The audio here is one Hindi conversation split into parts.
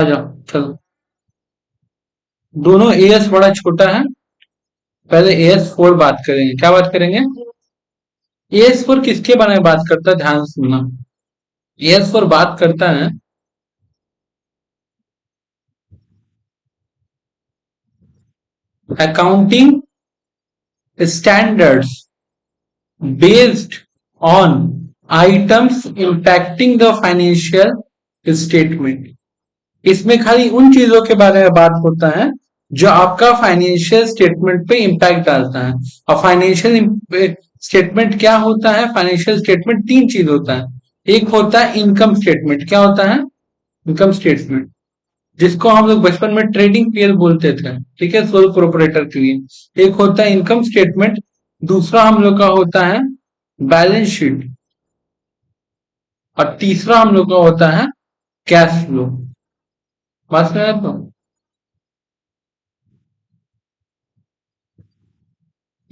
आ जाओ चलो। दोनों एएस बड़ा छोटा है। पहले एएस4 बात करेंगे। क्या बात करेंगे? एएस4 किसके बारे में बात करता है, ध्यान से सुनना। एएस4 बात करता है accounting standards based on items impacting the financial statement. इसमें खाली उन चीजों के बारे में बात होता है जो आपका फाइनेंशियल स्टेटमेंट पे इंपैक्ट डालता है। और फाइनेंशियल स्टेटमेंट क्या होता है? फाइनेंशियल स्टेटमेंट तीन चीज होता है। एक होता है इनकम स्टेटमेंट। क्या होता है? इनकम स्टेटमेंट, जिसको हम लोग बचपन में ट्रेडिंग पीएल बोलते थे, ठीक है, सोल प्रोपरेटर के लिए। एक होता है इनकम स्टेटमेंट, दूसरा हम लोग का होता है बैलेंस शीट, और तीसरा हम लोग का होता है कैश फ्लो। बात समझ तो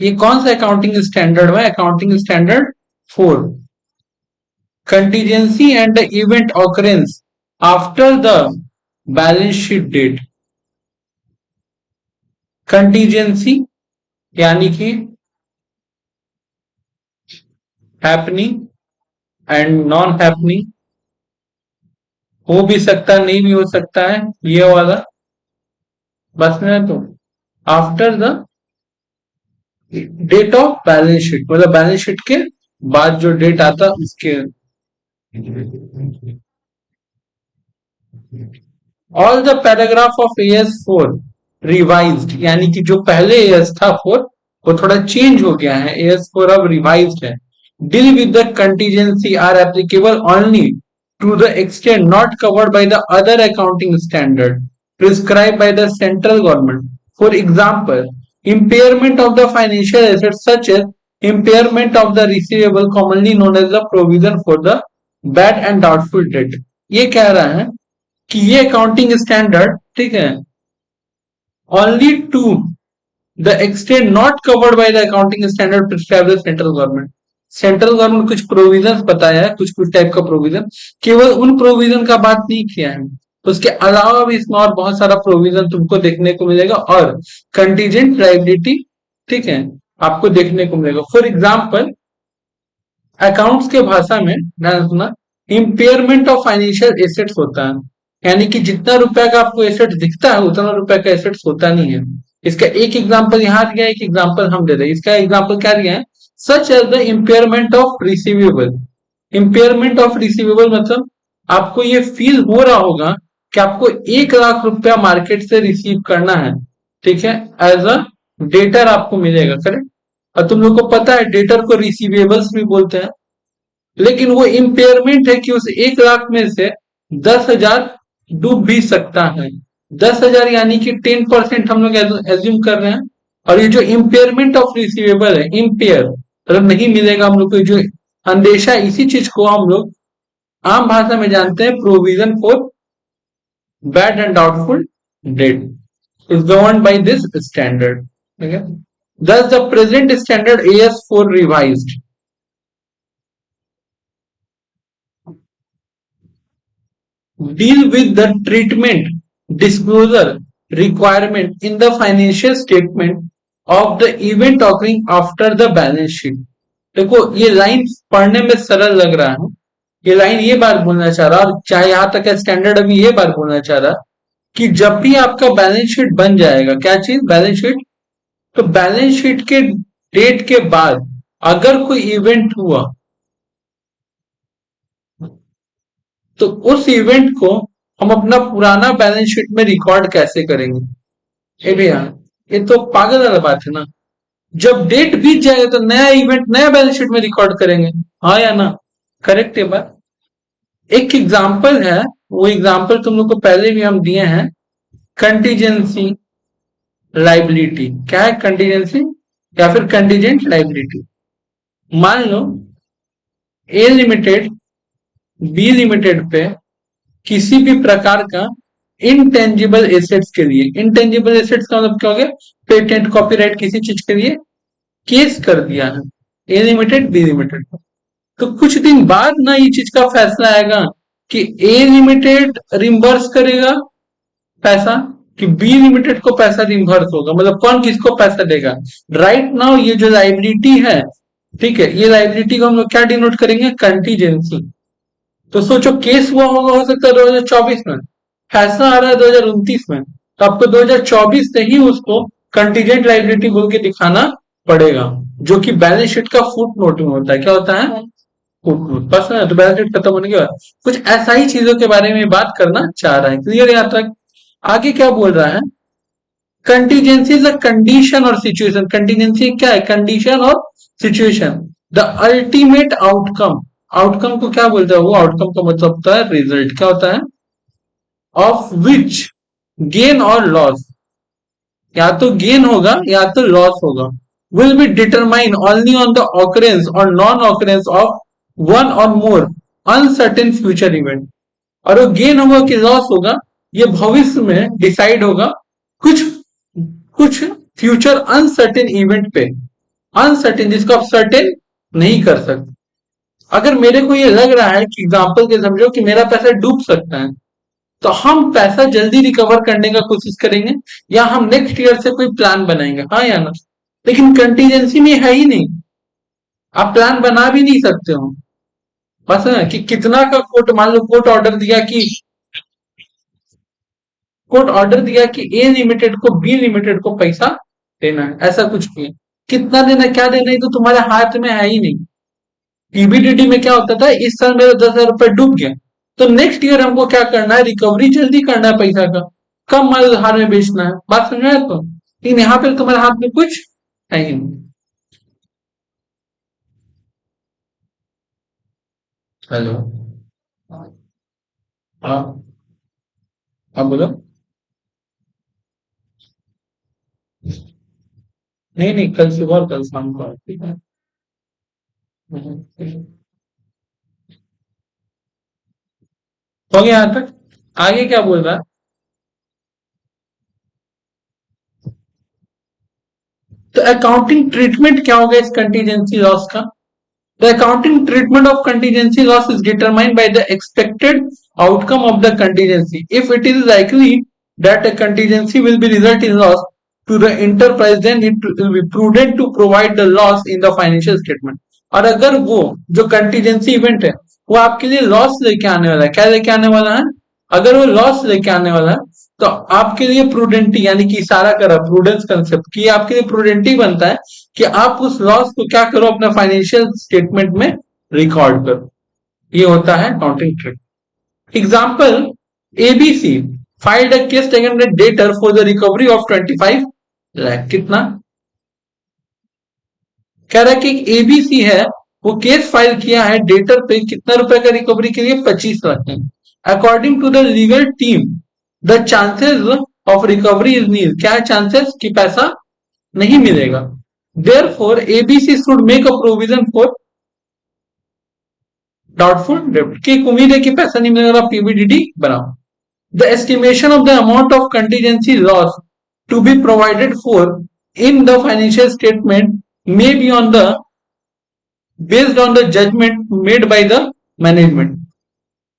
ये कौन सा अकाउंटिंग स्टैंडर्ड है? Accounting standard 4। Contingency and the event occurrence after the balance sheet date. Contingency यानी कि हैपनिंग एंड नॉन हैपनिंग, हो भी सकता है नहीं भी हो सकता है, ये वाला। बस में तो after the date of balance sheet, मतलब बैलेंस शीट के बाद जो डेट आता उसके। ऑल द पैराग्राफ ऑफ एएस4 रिवाइज्ड, यानी कि जो पहले एएस था 4 वो थोड़ा चेंज हो गया है, एएस4 अब रिवाइज्ड है। Deal with the contingency are applicable only to the extent not covered by the other accounting standard prescribed by the central government. For example, impairment of the financial assets such as impairment of the receivable commonly known as the provision for the bad and doubtful debt। ये कह रहा है कि ये अकाउंटिंग स्टैंडर्ड, ठीक है, only to the extent not covered by the accounting standard prescribed by central government. Central government कुछ प्रोविजन बताया है, कुछ कुछ टाइप का प्रोविजन, केवल उन प्रोविजन का बात नहीं किया है, उसके अलावा भी इसमें और बहुत सारा प्रोविजन तुमको देखने को मिलेगा। और कंटीजेंट लायबिलिटी, ठीक है, आपको देखने को मिलेगा। फॉर एग्जाम्पल, अकाउंट्स के भाषा में ध्यान रखना, इम्पेयरमेंट ऑफ फाइनेंशियल एसेट्स होता है, यानी कि जितना रुपया का आपको एसेट दिखता है उतना रुपया का एसेट्स होता नहीं है। इसका एक एग्जांपल यहाँ दिया है, एक एग्जांपल हम दे रहे हैं। इसका एग्जांपल क्या दिया है? Such as the impairment of receivable. Impairment of receivable मतलब आपको ये फील हो रहा होगा कि आपको 1 लाख रुपया मार्केट से रिसीव करना है, ठीक है, एज अ डेटर आपको मिलेगा, करेक्ट। और तुम लोग को पता है डेटर को रिसीवेबल्स भी बोलते हैं। लेकिन वो इम्पेयरमेंट है कि उस 1 लाख में से 10,000 डूब भी सकता है। 10,000 यानी कि 10% हम लोग एज्यूम कर रहे हैं। और ये जो इम्पेयरमेंट ऑफ रिसीवेबल है, इम्पेयर मतलब नहीं मिलेगा हम लोग को, जो अंदेशा, इसी चीज को हम लोग आम भाषा में जानते हैं provision for bad and doubtful debt, is govern by this standard, ठीक है। Thus the present standard AS4 revised deal with the treatment disclosure requirement in the financial statement of the event occurring after the balance sheet। देखो ये लाइन पढ़ने में सरल लग रहा है, ये लाइन ये बात बोलना चाह रहा, और चाहे यहां तक स्टैंडर्ड अभी ये बात बोलना चाह रहा कि जब भी आपका बैलेंस शीट बन जाएगा, क्या चीज? Balance sheet. तो बैलेंस शीट के डेट के बाद अगर कोई इवेंट हुआ तो उस इवेंट को हम अपना पुराना बैलेंस शीट में रिकॉर्ड कैसे करेंगे? ए भैया, ये तो पागल वाला बात है ना। जब डेट बीत जाएगा तो नया इवेंट नया बैलेंस शीट में रिकॉर्ड करेंगे, हाँ या ना? करेक्ट है बात। एक एग्जाम्पल है, वो एग्जाम्पल तुम लोग को पहले भी हम दिए हैं। कंटीजेंसी लाइबिलिटी क्या है? कंटीजेंसी या फिर कंटीजेंट लाइबिलिटी। मान लो ए लिमिटेड बी लिमिटेड पे किसी भी प्रकार का इनटेंजिबल एसेट्स के लिए, इनटेंजिबल एसेट्स का मतलब क्या हो गया? पेटेंट, कॉपीराइट, किसी चीज के लिए केस कर दिया है ए लिमिटेड बी लिमिटेड को। तो कुछ दिन बाद ना ये चीज का फैसला आएगा कि ए लिमिटेड रिम्बर्स करेगा पैसा, कि बी लिमिटेड को पैसा रिम्बर्स होगा, मतलब कौन किसको पैसा देगा। राइट नाउ ये जो लाइबिलिटी है, ठीक है, ये लाइबिलिटी को हम लोग क्या डिनोट करेंगे, कंटीजेंसी। तो सोचो केस हुआ होगा, हो सकता है 2024 में, फैसला आ रहा है 2029 में, तो आपको 2024 से ही उसको कंटीजेंट लाइबिलिटी बोल के दिखाना पड़ेगा, जो कि बैलेंस शीट का फुट नोट में होता है। क्या होता है, फुट नोट। बस है, तो बैलेंस शीट खत्म होने के बाद कुछ ऐसा ही चीजों के बारे में बात करना चाह रहा है। क्लियर यहाँ तक। आगे क्या बोल रहा है, कंटीजेंसी इज अ कंडीशन और सिचुएशन। कंटीजेंसी क्या है, कंडीशन और situation. The ultimate outcome, outcome को क्या बोलते हैं, वो आउटकम का मतलब होता है रिजल्ट। क्या होता है, ऑफ विच गेन और लॉस, या तो गेन होगा या तो लॉस होगा, will be determine only on the occurrence और नॉन ऑकरेंस ऑफ वन और मोर अनसर्टेन फ्यूचर इवेंट। और वो गेन होगा कि लॉस होगा, ये भविष्य में डिसाइड होगा कुछ कुछ फ्यूचर अनसर्टेन इवेंट पे। अनसर्टेन जिसको आप सर्टेन नहीं कर सकते। अगर मेरे को ये लग रहा है कि एग्जाम्पल के समझो कि मेरा पैसा डूब सकता है, तो हम पैसा जल्दी रिकवर करने का कोशिश करेंगे, या हम नेक्स्ट ईयर से कोई प्लान बनाएंगे, हाँ या ना। लेकिन कंटीजेंसी में है ही नहीं, आप प्लान बना भी नहीं सकते हो। बस है कि कितना का कोर्ट, मान लो कोर्ट ऑर्डर दिया कि ए लिमिटेड को बी लिमिटेड को पैसा देना है, ऐसा कुछ नहीं है। कितना देना, क्या देना, ये तो तुम्हारे हाथ में है ही नहीं। पीबीडीडी में क्या होता था, इस साल मेरा 10,000 रुपए डूब गया, तो नेक्स्ट ईयर हमको क्या करना है, रिकवरी जल्दी करना है पैसा का, कम माल उधार में बेचना है। बात समझ आया तो। लेकिन यहाँ पे तुम्हारे हाथ में कुछ है ही नहीं। हेलो। हाँ। हाँ बोलो। नहीं नहीं, कल सुबह और कल शाम को, ठीक है। हो गया यहाँ तक। आगे क्या बोल रहा है, तो अकाउंटिंग ट्रीटमेंट क्या होगा इस कंटीजेंसी लॉस का। The accounting treatment of contingency loss is determined by the expected outcome of the contingency. If it is likely that a contingency will be result in loss to the enterprise, then it will be prudent to provide the loss in the financial statement. और अगर वो जो कंटीजेंसी इवेंट है वो आपके लिए लॉस लेके आने वाला है, क्या लेके आने वाला है, अगर वो लॉस लेके आने वाला है, तो आपके लिए प्रूडेंटी, यानी कि इशारा करा प्रूडेंस कंसेप्ट की, आपके लिए प्रूडेंटी बनता है कि आप उस लॉस को क्या करो, अपना फाइनेंशियल स्टेटमेंट में रिकॉर्ड करो। ये होता है accounting trick. Example, ABC filed a case against the debtor for the recovery of 25 lakh. कितना कह रहा है कि एबीसी है, वो केस फाइल किया है डेटर पे, कितना रुपए का रिकवरी के लिए, 25 लाख में। According to the legal team the chances of recovery is nil. क्या है चांसेस कि पैसा नहीं मिलेगा। Therefore ABC should make a provision for doubtful डेब्ट, की उम्मीद है कि पैसा नहीं मिलेगा, पीबीडीडी बनाओ। The estimation of the amount of contingency loss to be provided for in the financial statement may be on the based on the judgement made by the management.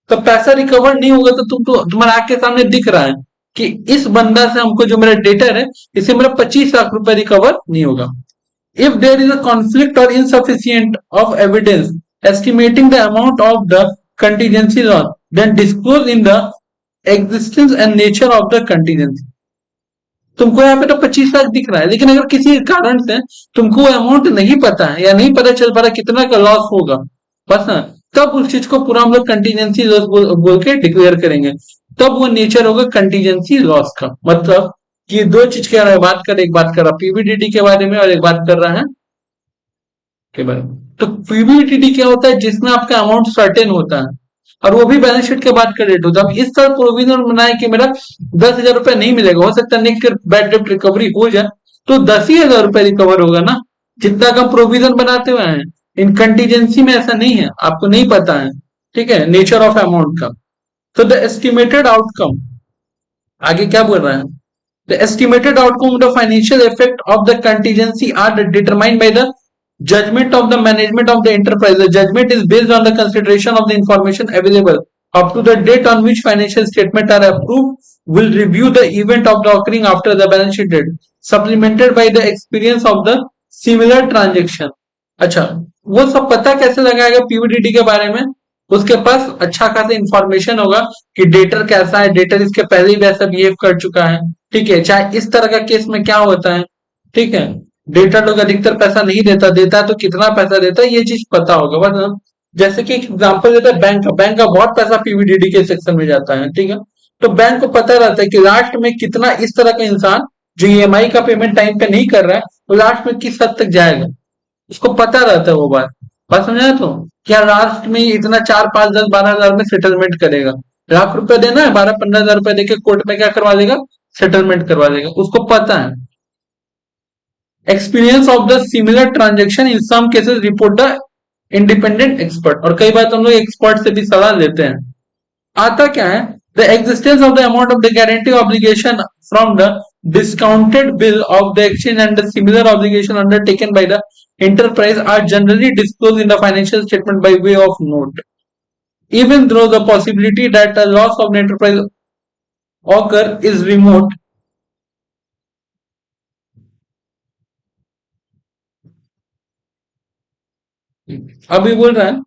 तो पैसा रिकवर नहीं होगा तो तुम्हारे आंख के सामने दिख रहा है कि इस बंदा से हमको, जो मेरा डेटर है, इससे मेरा 25 लाख रुपए रिकवर नहीं होगा। If there is a conflict or insufficient of evidence estimating the amount of the contingency loss, then disclose in the existence and nature of the contingency. तुमको यहाँ पे तो 25 लाख दिख रहा है, लेकिन अगर किसी कारण से तुमको वो अमाउंट नहीं पता है या नहीं पता चल पा रहा कितना का लॉस होगा, बस ना, तब उस चीज को पूरा हम लोग कंटीजेंसी लॉस बोल के डिक्लेयर करेंगे। तब वो नेचर होगा कंटीजेंसी लॉस का। मतलब कि दो चीज के बारे में बात कर, एक बात कर रहा पीबीडीडी के बारे में और एक बात कर रहा है के बारे में। तो पीबीडीडी क्या होता है, जिसमें आपका अमाउंट सर्टेन होता है और वो भी बैलेंस शीट के बाद का रेट होता है। इस साल प्रोविजन बनाए कि मेरा 10,000 रुपए नहीं मिलेगा, हो सकता है नेक्स्ट ईयर बैड डेब्ट रिकवरी हो जाए, तो 10 ही हजार रुपए रिकवर होगा ना, जितना कम प्रोविजन बनाते हुए हैं। इन कंटीजेंसी में ऐसा नहीं है, आपको नहीं पता है, ठीक है, नेचर ऑफ अमाउंट का। तो द एस्टिमेटेड आउटकम, आगे क्या बोल रहा है, the estimated outcome of the financial effect of the contingency are determined by the judgment of the management of the enterprise. The judgment is based on the consideration of the information available up to the date on which financial statement are approved will review the event of the occurring after the balance sheet date, supplemented by the experience of the similar transaction. अच्छा, वो सब पता कैसे लगाएगा पीवीडीटी के बारे में? उसके पास अच्छा खासा इंफॉर्मेशन होगा कि डेटर कैसा है, डेटर इसके पहले ही वैसा बिहेव कर चुका है, ठीक है, चाहे इस तरह का केस में क्या होता है, ठीक है, डेटर लोग अधिकतर पैसा नहीं देता, देता है तो कितना पैसा देता है ये चीज पता होगा। बस जैसे कि एक एग्जाम्पल देता है बैंक का, बैंक का बहुत पैसा पीवीडीडी के सेक्शन में जाता है, ठीक है, तो बैंक को पता रहता है कि लास्ट में कितना इस तरह का इंसान जो ईएमआई का पेमेंट टाइम पे नहीं कर रहा है वो लास्ट में किस हद तक जाएगा, उसको पता रहता है वो बात समझा, तो क्या लास्ट में इतना 4 5 10 12 हजार में सेटलमेंट करेगा, लाख रुपए देना है, 12 15 हजार रुपए देके कोर्ट में क्या करवा देगा, सेटलमेंट करवा देगा, उसको पता है। Experience of the similar transaction in some cases report the independent expert, और कई बार हम लोग एक्सपर्ट से भी सलाह लेते हैं। आता क्या है, the existence of the amount of the guarantee obligation from the discounted bill of the exchange and the similar obligation undertaken by the enterprise are generally disclosed in the financial statement by way of note, even though the possibility that a loss of the enterprise occur is remote. अभी बोल रहा है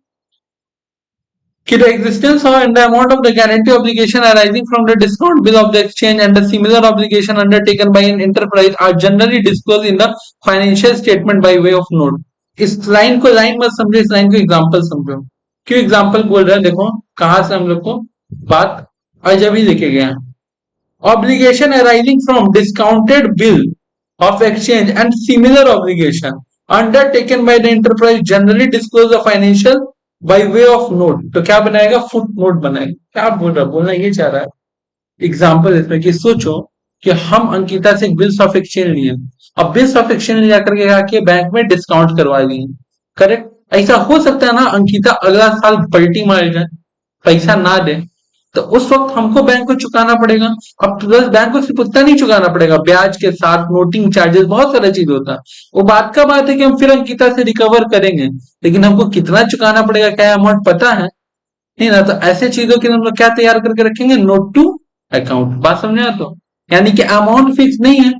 कि the existence of and the amount of the guarantee obligation arising from the discount bill of the exchange and the similar obligation undertaken by an enterprise are generally disclosed in the financial statement by way of note. इस लाइन को लाइन मत समझो, इस लाइन को एग्जांपल समझो। क्यों एग्जांपल बोल रहे हैं, देखो कहां से हम लोग को बात आज अभी लिखे गए हैं। Obligation arising from discounted bill of exchange and similar obligation undertaken by the enterprise generally disclose the financial by way of note, तो क्या बनाएगा, फुट नोट बनाएगा। क्या बोल रहा, बोलना ये चाह रहा है एग्जाम्पल इसमें कि सोचो कि हम अंकिता से बिल्स ऑफ एक्सचेंज लिए, अब बिल्स ऑफ एक्सचेंज ले जाकर के आके बैंक में डिस्काउंट करवा दिए, करेक्ट, ऐसा हो सकता है ना अंकिता अगला साल पलटी मार जाए, पैसा ना दे, तो उस वक्त हमको बैंक को चुकाना पड़ेगा। अब प्लस बैंक को सिर्फ उतना नहीं चुकाना पड़ेगा, ब्याज के साथ नोटिंग चार्जेस बहुत सारा चीज होता है। वो बात का बात है कि हम फिर अंकिता से रिकवर करेंगे, लेकिन हमको कितना चुकाना पड़ेगा, क्या अमाउंट पता है नहीं ना, तो ऐसे चीजों के लिए हम लोग क्या तैयार करके रखेंगे, नोट टू अकाउंट। बात समझा, तो यानी कि अमाउंट फिक्स नहीं है,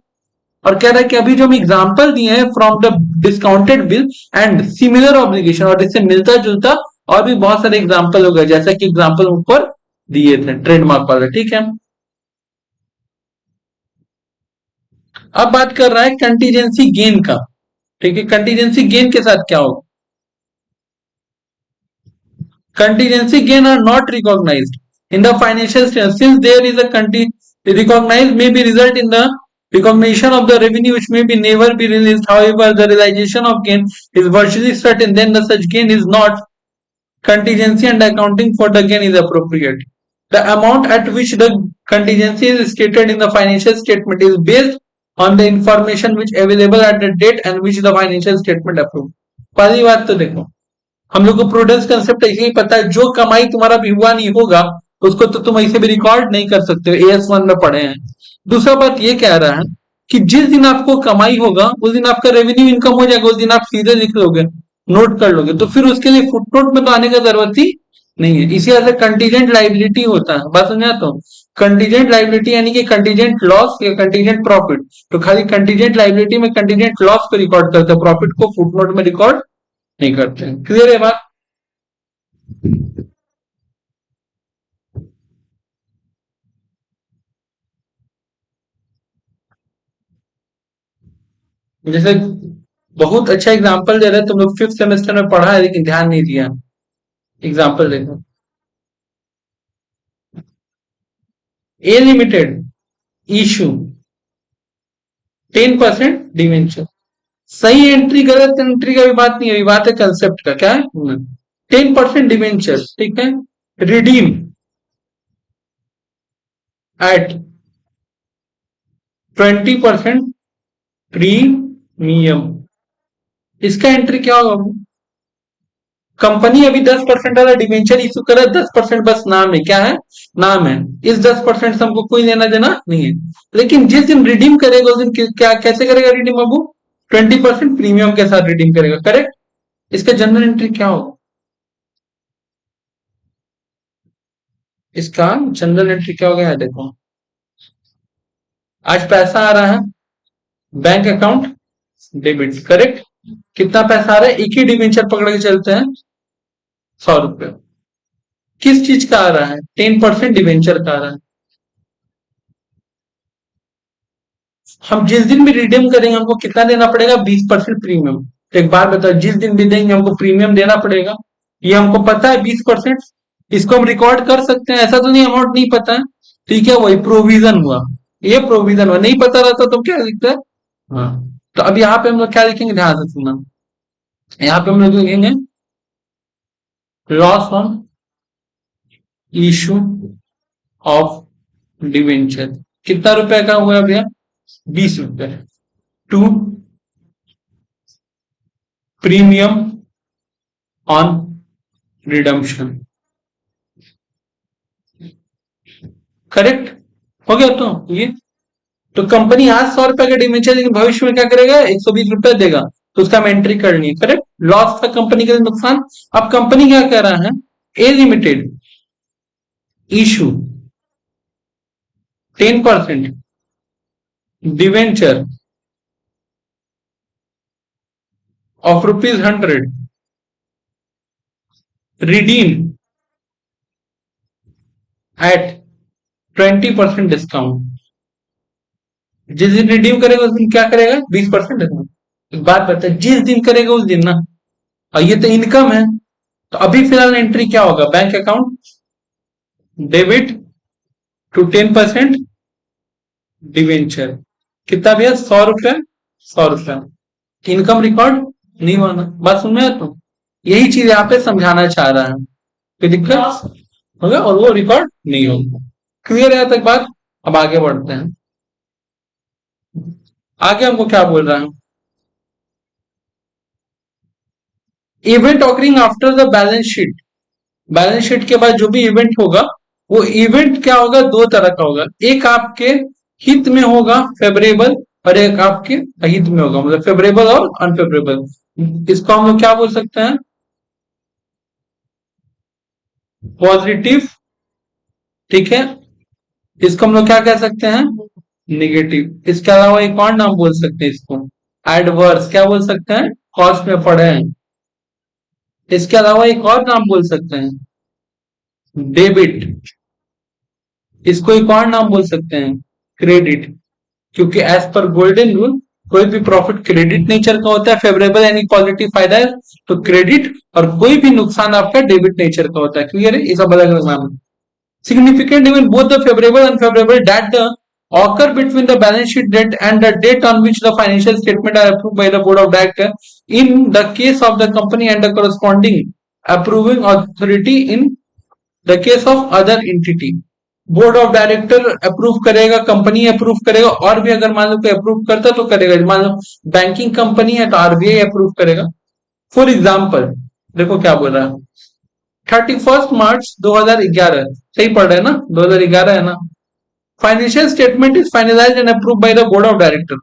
और कह रहा है कि अभी जो हम एग्जाम्पल दिए हैं from the discounted bill and similar obligation, और इससे मिलता जुलता और भी बहुत सारे एग्जाम्पल हो गए, जैसा कि एग्जाम्पल ऊपर दिए थे ट्रेडमार्क वाले, ठीक है। अब बात कर रहा है कंटीजेंसी गेन का, ठीक है, कंटीजेंसी गेन के साथ क्या होगा, contingency gain are not recognized in the financial statement since there is a recognized may be result in the recognition of the revenue which may be never be released. However, the realization of gain is virtually certain, then the such gain is not contingency and accounting for the gain is appropriate. The amount at which the contingency is stated in the financial statement is based on the information which available at the date and which the financial statement approved. पहली बात तो देखो, हम लोग को प्रूडेंस कंसेप्ट ऐसे ही पता है, जो कमाई तुम्हारा भी हुआ नहीं होगा उसको तो तुम ऐसे भी रिकॉर्ड नहीं कर सकते हो, AS1 में पढ़े हैं। दूसरा बात ये कह रहा है कि जिस दिन आपको कमाई होगा उस दिन आपका रेवेन्यू इनकम हो जाएगा, उस दिन आप सीधे लिख लोगे, नोट कर लोगे, तो फिर उसके लिए फुटनोट में तो आने का जरूरत ही नहीं है। इसी वजह से कंटीजेंट लाइबिलिटी होता है, बात समझा, तो कंटीजेंट लाइबिलिटी यानी कि कंटीजेंट लॉस या कंटीजेंट प्रॉफिट, तो खाली कंटीजेंट लाइबिलिटी में कंटीजेंट लॉस को रिकॉर्ड करते हैं, प्रॉफिट को फुटनोट में रिकॉर्ड नहीं करते हैं। क्लियर है बात? जैसे बहुत अच्छा एग्जांपल दे रहे हैं, तुम लोग फिफ्थ सेमेस्टर में पढ़ा है लेकिन ध्यान नहीं दिया। एग्जांपल देखो, ए लिमिटेड इशू 10% डिवेंचर, सही एंट्री गलत एंट्री का भी बात नहीं है, अभी बात है कंसेप्ट का, क्या है 10% डिवेंचर, ठीक है, रिडीम एट 20% प्रीमियम, इसका एंट्री क्या होगा, कंपनी अभी 10% वाला डिवेंचर इशू करे, 10% बस नाम है, क्या है, नाम है, इस 10% से हमको कोई लेना देना नहीं है, लेकिन जिस दिन रिडीम करेगा उस दिन क्या कैसे करेगा रिडीम, बाबू 20% प्रीमियम के साथ रिडीम करेगा, करेक्ट। इसका जनरल एंट्री क्या होगा, इसका जनरल एंट्री क्या हो गया है देखो। आज पैसा आ रहा है बैंक अकाउंट डेबिट, करेक्ट। कितना पैसा आ रहा है, एक ही डिवेंचर पकड़ के चलते हैं, 100 रुपये। किस चीज का आ रहा है, 10% डिवेंचर का आ रहा है। हम जिस दिन भी रिडीम करेंगे हमको कितना देना पड़ेगा, 20% प्रीमियम। तो एक बार बताओ, जिस दिन भी देंगे हमको प्रीमियम देना पड़ेगा, ये हमको पता है 20%। इसको हम रिकॉर्ड कर सकते हैं, ऐसा तो नहीं अमाउंट नहीं पता है, ठीक है, वही प्रोविजन हुआ, ये प्रोविजन हुआ। नहीं पता रहता तो क्या लिखता है। हाँ, तो अब यहाँ पे हम लोग क्या लिखेंगे, ध्यान से सुनना। यहाँ पे हम लोग लिखेंगे loss on issue of debenture. कितना रुपए का हुआ भैया, 20 रुपए। To premium on redemption, correct हो गया। तो ये, तो कंपनी आज 100 रुपए का डिवेंचर, लेकिन भविष्य में क्या करेगा, 120 रुपए देगा, तो उसका हम एंट्री करनी है, करेक्ट। लॉस था कंपनी का नुकसान। अब कंपनी क्या कह रहा है, A limited issue 10% debenture of ₹100 redeem at 20% discount. जिस दिन रिडीम करेगा उस दिन क्या करेगा, 20% डिस्काउंट। एक बात बता, जिस दिन करेगा उस दिन ना, और ये तो इनकम है, तो अभी फिलहाल एंट्री क्या होगा, bank account debit to 10% debenture. कितना भैया, 100 रुपया, 100 रुपया। इनकम रिकॉर्ड नहीं होना, बात सुन में तो यही चीज यहाँ पे समझाना चाह रहा है, कोई दिक्कत होगा, और वो रिकॉर्ड नहीं होगा। क्लियर है तक बात। अब आगे बढ़ते हैं, आगे हमको क्या बोल रहा है, event occurring after the balance sheet. Balance sheet के बाद जो भी इवेंट होगा, वो इवेंट क्या होगा, दो तरह का होगा। एक आपके हित में होगा, फेवरेबल, और एक आपके अहित में होगा, मतलब फेवरेबल और अनफेवरेबल। इसको हम लोग क्या बोल सकते हैं, पॉजिटिव, ठीक है। इसको हम लोग क्या कह सकते हैं, निगेटिव। इसके अलावा एक और नाम बोल सकते हैं इसको, एडवर्स, क्या बोल सकते हैं, कॉस्ट में पढ़े हैं। इसके अलावा एक और नाम बोल सकते हैं, डेबिट। इसको एक और नाम बोल सकते हैं, क्रेडिट। क्योंकि एज पर गोल्डन रूल, कोई भी प्रॉफिट क्रेडिट नेचर का होता है, फेवरेबल यानी पॉजिटिव फायदा है तो क्रेडिट, और कोई भी नुकसान आपका डेबिट नेचर का होता है। क्लियर है, ये सब अलग अलग नाम है। Significant even both the favorable and unfavorable that the occur between the balance sheet date and the date on which the financial statement are approved by the board of directors in the case of the company and the corresponding approving authority in the case of other entity। Board of director approve करेगा, कंपनी अप्रूव करेगा, और भी अगर मान लो कोई अप्रूव करता तो करेगा। मान लो बैंकिंग कंपनी है तो आरबीआई अप्रूव करेगा। फॉर एग्जाम्पल देखो क्या बोल रहा है, 31 मार्च 2011, सही पढ़ रहे हैं ना, 2011 है ना। Financial statement is finalised and approve by the board of director.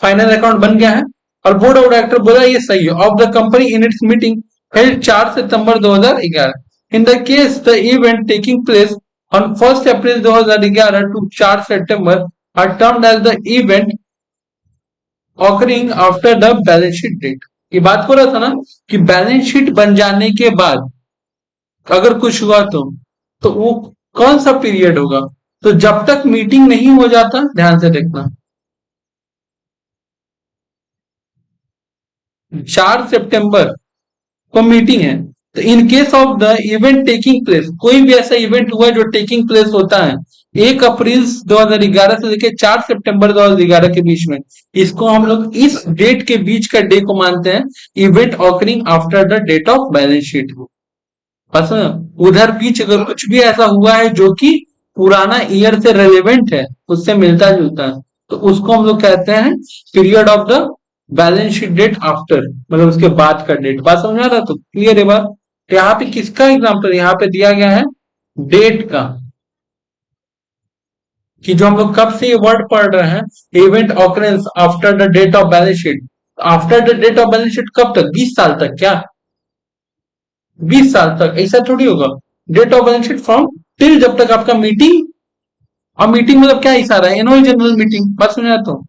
Final account बन गया है और बोर्ड ऑफ डायरेक्टर बोला ये सही है, of the company in its meeting held 4 September 2011। In the case the event taking place on 1 April 2011 to 4 September are termed as the event occurring after the balance sheet date. ये बात हो रहा था ना कि बैलेंस शीट बन जाने के बाद अगर कुछ हुआ तो वो कौन सा पीरियड होगा, तो जब तक मीटिंग नहीं हो जाता, ध्यान से देखना, 4 सितंबर को मीटिंग है, तो in case of the event taking place, कोई भी ऐसा इवेंट हुआ जो टेकिंग प्लेस होता है 1 अप्रैल 2011 से लेकर 4 सितंबर 2011 के बीच में, इसको हम लोग इस डेट के बीच का डे को मानते हैं event occurring after the date of balance sheet. बस उधर बीच अगर कुछ भी ऐसा हुआ है जो कि पुराना ईयर से रेलेवेंट है, उससे मिलता जुलता है, तो उसको हम लोग कहते हैं period of the balance sheet date after, मतलब उसके बाद का डेट। बात समझ आ रहा, तो क्लियर है बात। तो यहाँ पे किसका एग्जाम्पल यहाँ पे दिया गया है, डेट का, कि जो हम लोग कब से ये वर्ड पढ़ रहे हैं, event occurrence after the date of balance sheet. After the date of balance sheet कब तक, 20 साल तक, क्या 20 साल तक, ऐसा थोड़ी होगा। Date of balance sheet from till जब तक आपका मीटिंग, और मीटिंग मतलब क्या इशारा है, एनुअल जनरल मीटिंग, बात समझ तो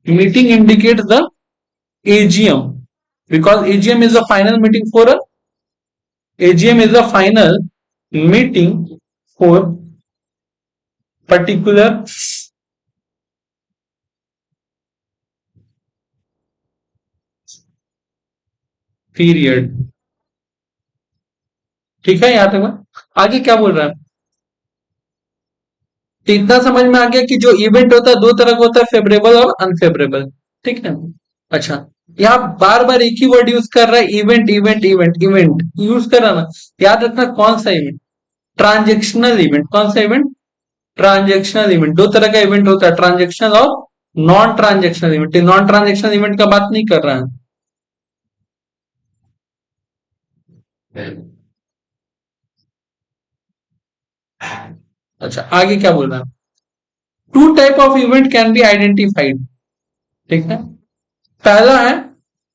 meeting indicates the AGM because AGM is the final meeting for a AGM is the final meeting for particular period. ठीक है यहां तक आगे क्या बोल रहा है, तो इतना समझ में आ गया कि जो इवेंट होता है दो तरह का होता है, फेवरेबल और अनफेवरेबल, ठीक है। अच्छा, यहाँ बार बार एक ही वर्ड यूज कर रहा है, event event event event use कर रहा ना, याद रखना कौन सा इवेंट, ट्रांजेक्शनल इवेंट, कौन सा इवेंट, ट्रांजेक्शनल इवेंट। दो तरह का इवेंट होता है, ट्रांजेक्शनल और non transactional event. Non transactional event का बात नहीं कर रहा है। अच्छा आगे क्या बोल रहा है, two type of event can be identified, ठीक है। पहला है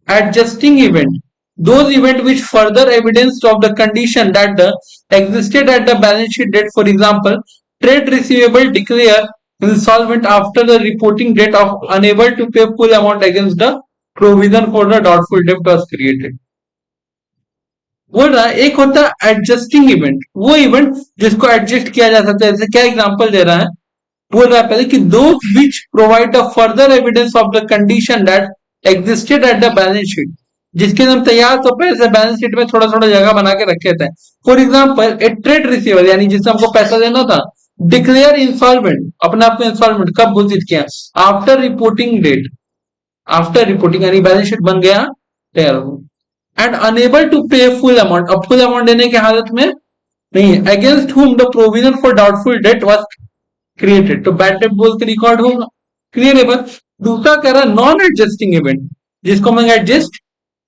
adjusting event, those event which further evidence of the condition that the existed at the balance sheet date. For example, trade receivable declare insolvent after the reporting date of unable to pay full amount against the provision for the doubtful debt was created. बोल रहा है एक होता है एडजस्टिंग इवेंट, वो इवेंट जिसको एडजस्ट किया जा सकता है, जैसे क्या एग्जांपल दे रहा है, बोल रहा है पहले कि दो which provide a further evidence of the condition that existed at the balance sheet, जिसके हम तैयार तो पैसे बैलेंस शीट में थोड़ा थोड़ा जगह बना के रखे थे। For example A trade receiver, यानी जिससे हमको पैसा देना था, डिक्लेयर इंस्टॉलमेंट, अपने आप को इंस्टॉलमेंट कब घोषित किया, after reporting date, after reporting यानी बैलेंस शीट बन गया तैयार हो, and unable to pay full amount, अब फुल अमाउंट देने की हालत में नहीं है, against whom the provision for doubtful debt was created, तो बैड डेट बोल के रिकॉर्ड होगा, क्लियर है बस। दूसरा कह रहा है नॉन एडजस्टिंग इवेंट, जिसको हम एडजस्ट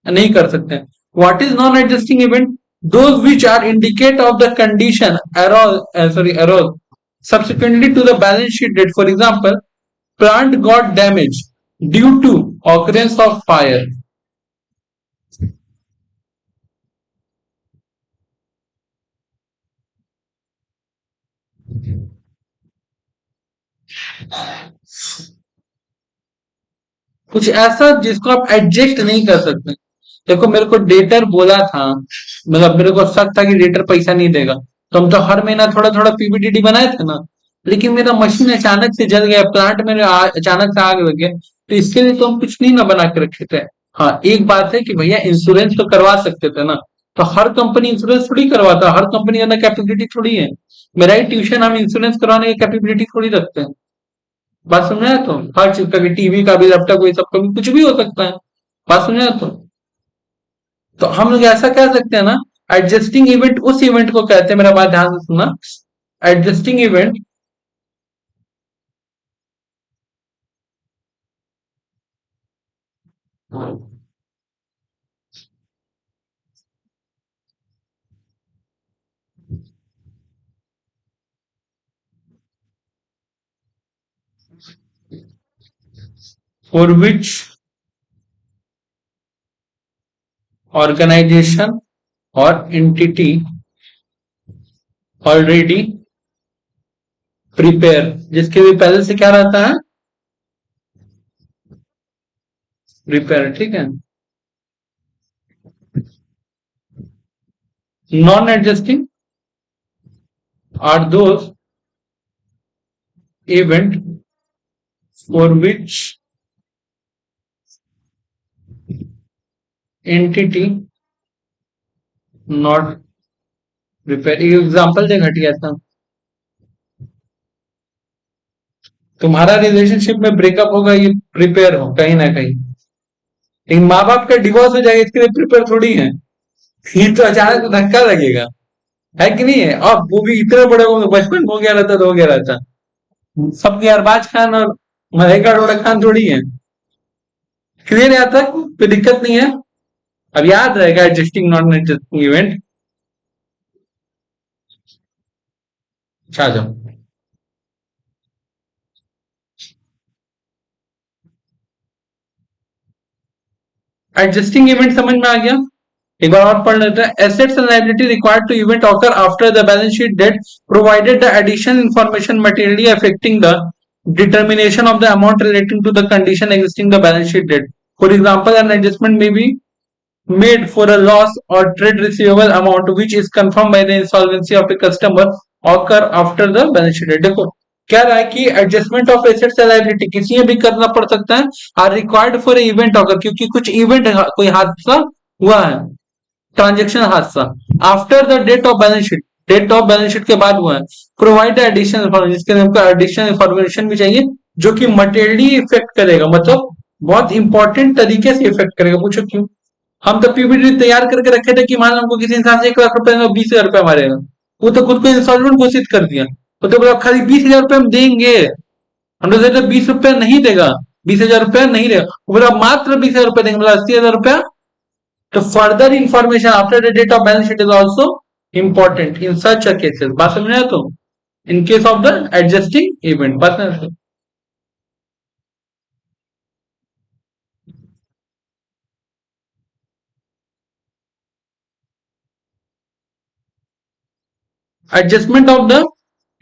नहीं कर सकते। What is non adjusting event, those which are indicate of the condition arose subsequently to the balance sheet date. For example, plant got damaged due to occurrence of fire. कुछ ऐसा जिसको आप एडजस्ट नहीं कर सकते। देखो मेरे को डेटर बोला था, मतलब मेरे को शक था कि डेटर पैसा नहीं देगा, तो हम तो हर महीना थोड़ा थोड़ा पीपीटीडी बनाए थे ना, लेकिन मेरा मशीन अचानक से जल गया, प्लांट में अचानक से आग लग गया, तो इसके लिए तो हम कुछ नहीं ना बना के रखे थे। हाँ एक बात है कि भैया इंश्योरेंस तो करवा सकते थे ना, तो हर कंपनी इंश्योरेंस थोड़ी करवाता, हर कंपनी का कैपेबिलिटी थोड़ी है। मेरा ही ट्यूशन हम इंश्योरेंस करवाने की कैपेबिलिटी थोड़ी रखते हैं। बात समझ आया तो, हर चीज का भी, टीवी का भी, लैपटॉप का भी, सबका भी कुछ भी हो सकता है। बात समझ आया तो हम लोग ऐसा कह सकते हैं ना, एडजस्टिंग इवेंट उस इवेंट को कहते हैं, मेरा बात ध्यान से सुनना, adjusting event for which organisation और एंटिटी ऑलरेडी प्रिपेयर, जिसके भी पहले से क्या रहता है, प्रिपेयर, ठीक है। Non adjusting are those event for which entity not prepare. Example दे घटिया था, तुम्हारा रिलेशनशिप में ब्रेकअप होगा, ये प्रिपेयर हो कहीं ना कहीं, लेकिन माँ बाप का डिवोर्स हो जाएगा इसके लिए प्रिपेयर थोड़ी है, ये तो अचानक धक्का लगेगा, है कि नहीं है। और वो भी इतने बड़े होंगे, बचपन में हो गया रहता तो हो गया रहता, सबके अरबाज खान और मलेका अरोड़ा खान थोड़ी है। क्लियर यहाँ तक, कोई दिक्कत नहीं है। अब याद रहेगा एडजस्टिंग नॉन एडजस्टिंग इवेंट। अच्छा जाओ, एडजस्टिंग इवेंट समझ में आ गया, एक बार और पढ़ लेते हैं। Assets and liability required to event occur after the balance sheet date provided the additional information materially affecting the determination of the amount relating to the condition existing the balance sheet date. For example, an adjustment may be made for a loss or trade receivable amount which is confirmed by the insolvency of a customer occur after the balance sheet date. देखो क्या रहा है कि adjustment of assets and liability किसी में भी करना पड़ सकता है, are required for event occur, क्योंकि कुछ इवेंट कोई हादसा हुआ है, ट्रांजेक्शन हादसा after the date of balance sheet, date of balance sheet के बाद हुआ है। प्रोवाइड एडिशनल इन्फॉर्मेशन, जिसके लिए हमको एडिशनल इन्फॉर्मेशन भी चाहिए जो कि मटेरियली इफेक्ट करेगा, मतलब बहुत इंपॉर्टेंट तरीके से इफेक्ट करेगा। पूछो क्यों? हम तो पीपीटी तैयार करके रखे थे कि मान लो हमको किसी इंसान से 1 लाख रुपए 20,000 रुपए मारेगा, वो तो खुद को इंस्टॉलमेंट घोषित कर दिया, वो तो बोला खाली 20,000 रुपए हम देंगे, हम तो 20 रुपए नहीं देगा, 20,000 रुपए नहीं देगा, वो बोला मात्र 20,000 रुपए देंगे, मतलब 80,000 रुपया। तो further information after the date of balance sheet is also important in such a cases. बात समझ रहे हो? तो in case of the adjusting event, बात समझ रहे हो? Adjustment of the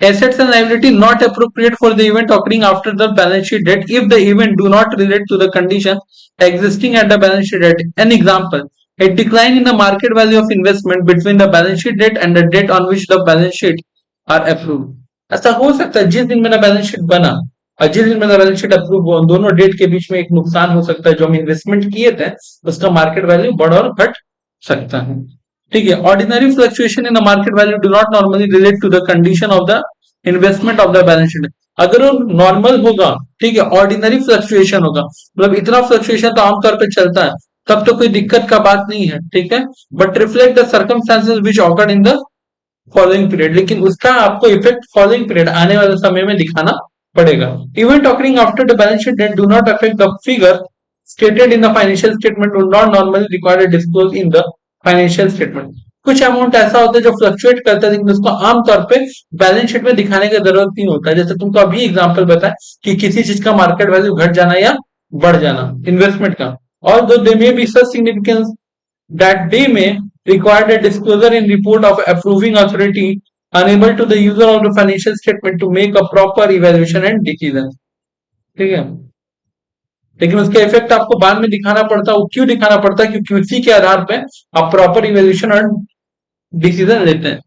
assets and liability not appropriate for the event occurring after the balance sheet date if the event do not relate to the condition existing at the balance sheet date. An example, a decline in the market value of investment between the balance sheet date and the date on which the balance sheet are approved. ऐसा हो सकता है जिस दिन मेरा बैलेंस शीट बना और जिस दिन मेरा बैलेंस शीट अप्रूव हुआ, दोनों डेट के बीच में एक नुकसान हो सकता है, जो हम इन्वेस्टमेंट किए थे उसका मार्केट वैल्यू बढ़ और घट सकता है। ठीक है, ordinary fluctuation in the market value do not normally relate to the condition of the investment of the balance sheet. अगर वो नॉर्मल होगा, ठीक है, ऑर्डिनरी फ्लक्चुएशन होगा, मतलब इतना फ्लक्चुएशन तो आमतौर पे चलता है, तब तो कोई दिक्कत का बात नहीं है, ठीक है, but reflect the circumstances which occurred in the following period, लेकिन उसका आपको इफेक्ट फॉलोइंग पीरियड आने वाले समय में दिखाना पड़ेगा। Event occurring after the balance sheet date do not affect the figure stated in the financial statement would not normally require a disclose in the financial statement. कुछ अमाउंट ऐसा होता है जो फ्लक्चुएट करता है, लेकिन उसको आमतौर पे बैलेंस शीट में दिखाने की जरूरत नहीं होता है। जैसे तुमको अभी एग्जांपल बताया कि किसी चीज का मार्केट वैल्यू घट जाना या बढ़ जाना, इन्वेस्टमेंट का, और दो they may be such significance that they may require a disclosure in report of approving authority unable to the user of the financial statement to make a proper evaluation and decision। ठीक है, लेकिन उसका इफेक्ट आपको बाद में दिखाना पड़ता है। वो क्यों दिखाना पड़ता है? क्योंकि उसी के आधार पे आप प्रॉपर इवेल्यूशन और डिसीजन लेते हैं।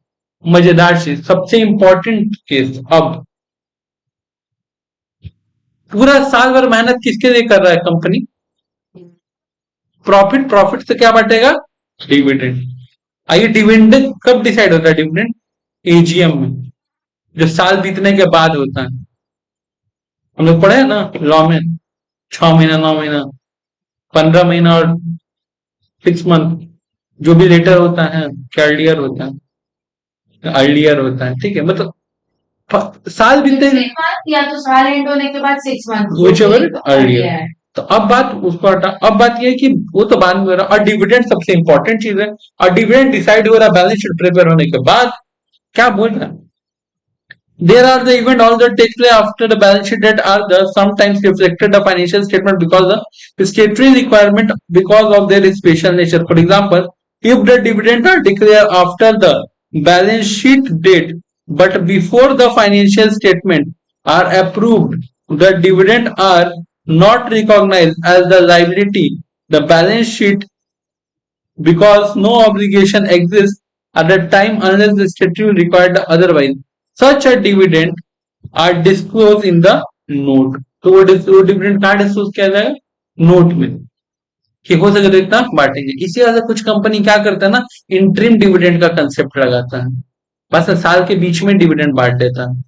मजेदार चीज, सबसे इंपॉर्टेंट केस, अब पूरा साल भर मेहनत किसके लिए कर रहा है कंपनी? प्रॉफिट, प्रॉफिट से क्या बांटेगा? डिविडेंड। आइए, डिविडेंड कब डिसाइड होता है? डिविडेंड एजीएम में, जो साल बीतने के बाद होता है। हम लोग पढ़े हैं ना लॉ में, 6 महीना, 9 महीना, 15 महीना और 6 मंथ, जो भी लेटर होता है कैलडियर होता है, अर्लियर होता है, ठीक है, मतलब साल बीतने या तो साल एंड होने के बाद 6 मंथ, which ever अर्लियर। तो अब बात उसको हटा, अब बात यह है कि वो तो बाद में हो रहा, और डिविडेंड सबसे इंपॉर्टेंट चीज है, और डिविडेंड डिसाइड हो रहा बैलेंस शीट प्रिपेयर होने के बाद। क्या बोल रहा है? There are the event all that takes place after the balance sheet that are the sometimes reflected the financial statement because the statutory requirement because of their special nature. For example, if the dividend are declared after the balance sheet date but before the financial statement are approved, the dividend are not recognized as the liability. The balance sheet because no obligation exists at the time unless the statute required otherwise. Such a dividend are disclosed in the note. तो वो डिविडेंड कहाँ डिस्क्लोज किया जाएगा? नोट में, कि हो सके तो इतना बांटेंगे। इसी वजह से कुछ कंपनी क्या करता है ना, इंटरिम डिविडेंड का कंसेप्ट लगाता है, बस साल के बीच में डिविडेंड बांट देता है।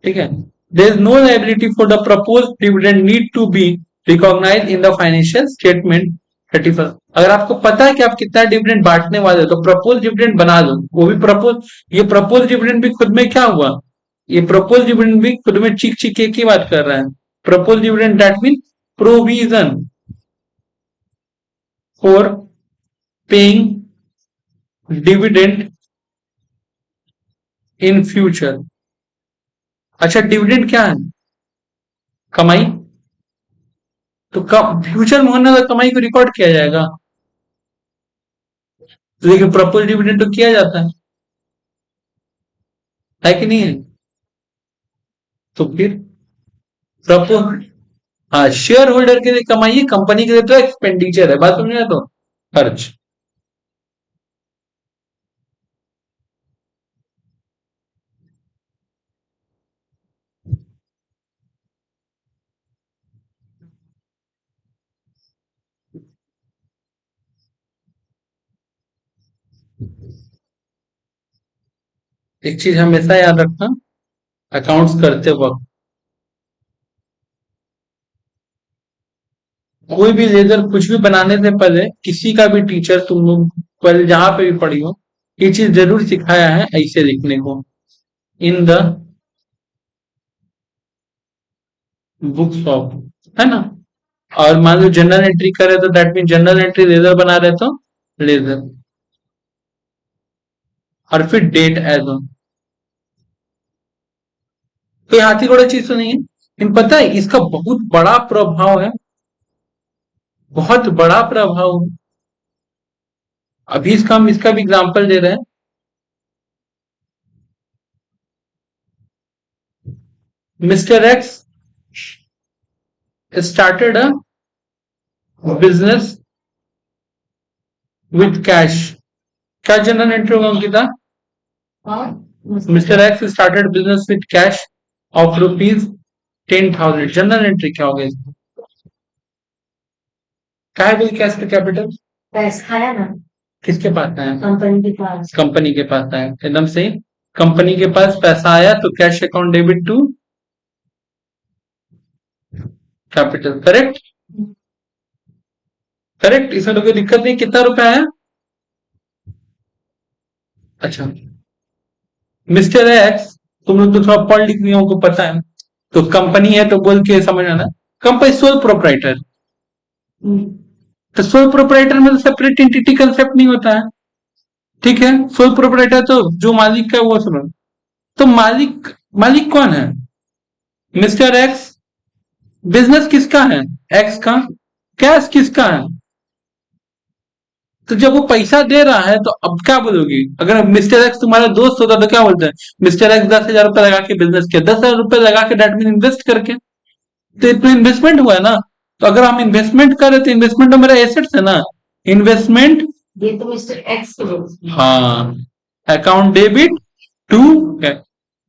ठीक है, there is no liability for the proposed dividend need to be recognised in the financial statement 31। अगर आपको पता है कि आप कितना डिविडेंड बांटने वाले हो तो प्रपोज डिविडेंड बना दो। वो भी प्रपोज, ये प्रपोज डिविडेंड भी खुद में क्या हुआ, ये प्रपोज डिविडेंड भी खुद में चीख चीख एक ही बात कर रहा है। Propose dividend that mean provision for paying dividend in future. अच्छा, डिविडेंड क्या है? कमाई। तो फ्यूचर में होने वाला कमाई को रिकॉर्ड किया जाएगा। तो लेकिन प्रपोज डिविडेंड तो किया जाता है कि नहीं है? तो फिर प्रपोज, हाँ, शेयर होल्डर के लिए कमाई है, कंपनी के लिए तो एक्सपेंडिचर है। बात समझ में? तो खर्च। एक चीज हमेशा याद रखना, अकाउंट्स करते वक्त कोई भी लेजर कुछ भी बनाने से पहले किसी का भी टीचर तुम लोग पहले जहां पे भी पढ़ी हो, ये चीज जरूर सिखाया है ऐसे लिखने को, इन द बुक्स ऑफ, है ना? और मान लो जनरल एंट्री करे तो that mean journal entry ledger बना रहे तो लेजर, और फिर डेट एज ऑन। कोई हाथी घोड़ा चीज तो नहीं है, लेकिन पता है इसका बहुत बड़ा प्रभाव है, बहुत बड़ा प्रभाव है। अभी इसका हम इसका भी एग्जाम्पल दे रहे हैं। Mister x started a business with cash. क्या जनरल एंट्री होगा अंकिता? और mister x started business with cash of ₹10,000। General entry क्या होगा इसमें? क्या है भाई कैश का कैपिटल? पैसा है ना, किसके पास है? कंपनी के पास। कंपनी के पास है, एकदम सही। कंपनी के पास पैसा आया तो cash account debit to capital, correct? Correct, इसमें तो कोई दिक्कत नहीं। कितना रुपया है? अच्छा, मिस्टर एक्स, तुम लोग तो थोड़ा पढ़ लिख लिया को पता है, तो कंपनी है तो बोल के समझ आना, कंपनी सोल प्रोप्राइटर। तो सोल प्रोप्राइटर में तो सेपरेट एंटिटी कंसेप्ट नहीं होता है, ठीक है? सोल प्रोप्राइटर तो जो मालिक का वो सुनो। तो मालिक, मालिक कौन है? Mister x. बिजनेस किसका है? एक्स का। कैश किसका है? तो जब वो पैसा दे रहा है तो अब क्या बोलोगी? अगर मिस्टर एक्स तुम्हारा दोस्त होता तो क्या बोलते हैं? मिस्टर एक्स 10,000 रुपए लगा के बिजनेस किया, 10,000 रुपए लगा के डेट मीन इन्वेस्ट करके, तो इतना इन्वेस्टमेंट हुआ है ना। तो अगर हम इन्वेस्टमेंट करें तो इन्वेस्टमेंट तो मेरा एसेट्स है ना, इन्वेस्टमेंट। ये तो मिस्टर एक्स के दोस्त। हाँ, अकाउंट डेबिट टू।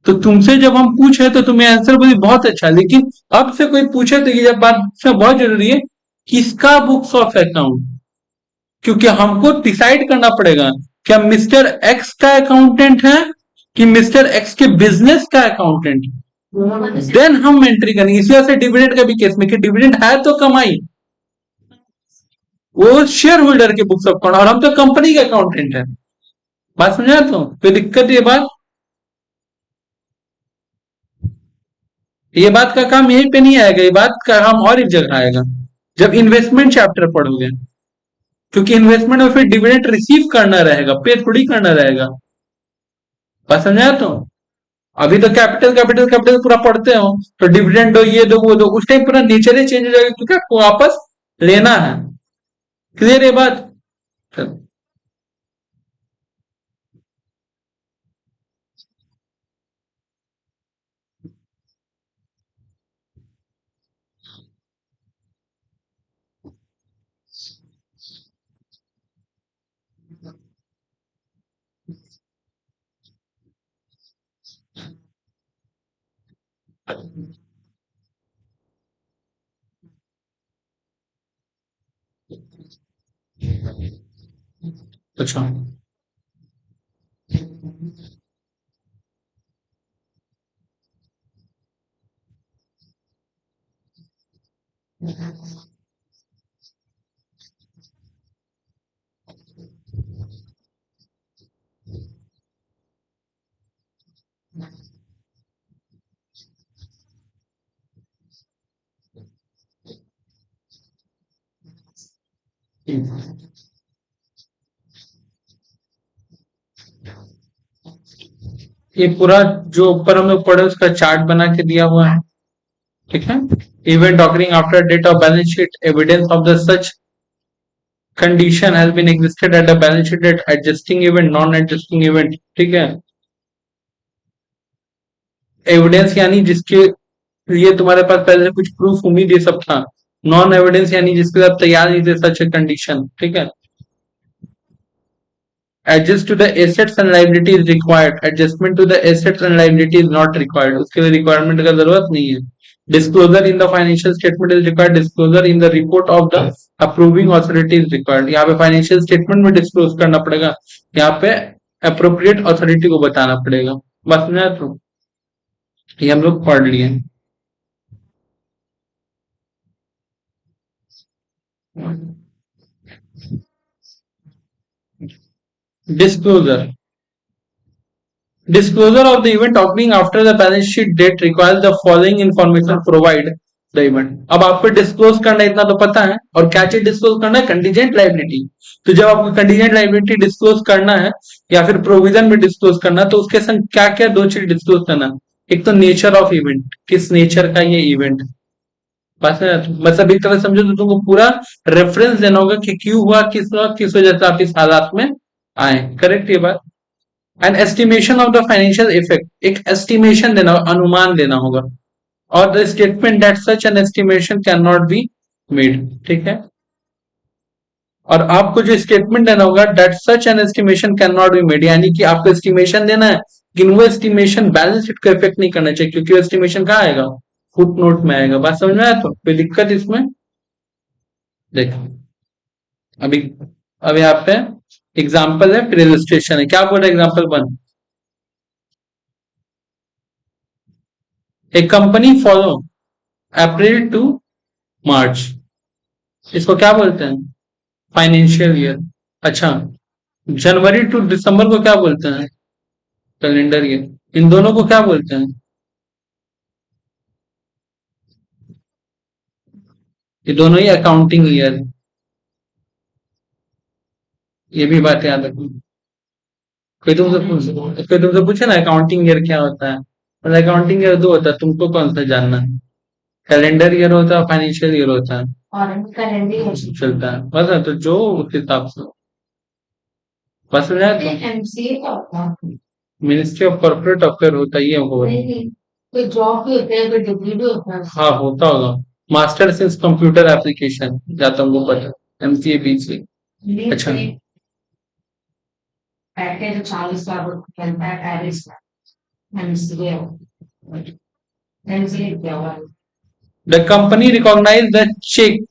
तो तुमसे जब हम पूछे तो तुम्हें आंसर बोली बहुत अच्छा, लेकिन अब से कोई पूछे तो ये बात से बहुत जरूरी है, किसका बुक्स ऑफ अकाउंट, क्योंकि हमको डिसाइड करना पड़ेगा क्या मिस्टर एक्स का अकाउंटेंट है कि मिस्टर एक्स के बिजनेस का अकाउंटेंट। देन हम एंट्री करेंगे। इसी वजह से डिविडेंड का भी केस में कि डिविडेंड है तो कमाई, वो शेयर होल्डर के बुक्स ऑफ अकाउंट, और हम तो कंपनी के अकाउंटेंट है। बात समझा? तो कोई दिक्कत ये बात, ये बात का काम यहीं पे नहीं आएगा, ये बात का काम और एक जगह आएगा जब इन्वेस्टमेंट चैप्टर पढ़ोगे, क्योंकि इन्वेस्टमेंट में फिर डिविडेंड रिसीव करना रहेगा, पे थोड़ी करना रहेगा। बात समझा? तो अभी तो कैपिटल कैपिटल कैपिटल पूरा पढ़ते हो, तो डिविडेंड दो, ये दो, वो दो, उस टाइम पूरा नेचर ही चेंज हो जाएगा, क्योंकि आपको वापस लेना है। क्लियर ये बात? अच्छा, ये पूरा जो ऊपर हम लोग पढ़े उसका चार्ट बना के दिया हुआ है, ठीक है? Event occurring after date of balance sheet, evidence of the such condition has been existed at the balance sheet date, adjusting event, non adjusting event, ठीक है। एविडेंस यानी जिसके लिए तुम्हारे पास पहले से कुछ प्रूफ उम्मीद ये सब था। नॉन एविडेंस यानी जिसके साथ तैयार नहीं थे, सच ए कंडीशन, ठीक है। Adjust to the assets and liability is required, adjustment to the assets and liability is not required, उसके लिए रिक्वायरमेंट का जरूरत नहीं है। Disclosure in the financial statement is required, disclosure in the report of the approving authority is required. यहाँ पे फाइनेंशियल स्टेटमेंट में डिस्क्लोज करना पड़ेगा, यहाँ पे अप्रोप्रिएट अथॉरिटी को बताना पड़ेगा। बस ना, तो ये हम लोग पढ़ लिए। Disclosure. Disclosure of the event occurring after the balance sheet date requires the following information provide the event. अब आपको डिस्क्लोज करना है, इतना तो पता है। और क्या चीज डिस्क्लोज करना है? Contingent liability. तो जब आपको कंटीजेंट लायबिलिटी डिस्क्लोज करना है या फिर प्रोविजन में डिस्क्लोज करना है, तो उसके संग क्या क्या दो चीज डिस्क्लोज करना है। एक तो नेचर ऑफ इवेंट, किस नेचर का ये इवेंट, बस है। मतलब एक तरह समझो तो तुमको पूरा रेफरेंस देना होगा कि क्यों हुआ, किस वजह से आप इस हालात में आए। करेक्ट ये बात। And estimation of the financial effect, एक एस्टिमेशन देना, अनुमान देना होगा। और the statement that such an estimation can not be made, ठीक है। और आपको जो स्टेटमेंट देना होगा that such an estimation can not be made, यानी कि आपको एस्टिमेशन देना है, लेकिन वो एस्टिमेशन बैलेंस शीट को इफेक्ट नहीं करना चाहिए, क्योंकि एस्टिमेशन कहाँ आएगा? फुट नोट में आएगा। बात समझ में आया? तो कोई दिक्कत इसमें? देखो अभी, अब यहाँ पे एग्जाम्पल है, फिर इलस्ट्रेशन है। क्या बोल रहा है एग्जाम्पल 1? एक कंपनी फॉलो अप्रैल टू मार्च, इसको क्या बोलते हैं? Financial year. अच्छा, जनवरी टू दिसंबर को क्या बोलते हैं? Calendar year. इन दोनों को क्या बोलते हैं? ये दोनों ही अकाउंटिंग ईयर है। ये भी बात याद रखनी। कोई तुमसे पूछे ना अकाउंटिंग ईयर क्या होता है, मतलब अकाउंटिंग ईयर दो होता है, तुमको कौन सा जानना है? कैलेंडर ईयर होता है, फाइनेंशियल ईयर होता है, और कैलेंडर चलता है। बस है, तो जो उस हिसाब से बस हो जाए। तो एमसीए का होता है। मिनिस्ट्री ऑफ कॉर्पोरेट अफेयर होता ही है वो। नहीं, कोई जॉब भी होता है, कोई डिग्री भी होता है। हाँ होता होगा, मास्टर्स इन कंप्यूटर एप्लीकेशन, जाता हमको पता, एमसीए बीसीए। अच्छा, बैठे जो 40 साल चलता है एवरेज का एमसीए, एमसीए क्या हुआ? The company recognise the cheque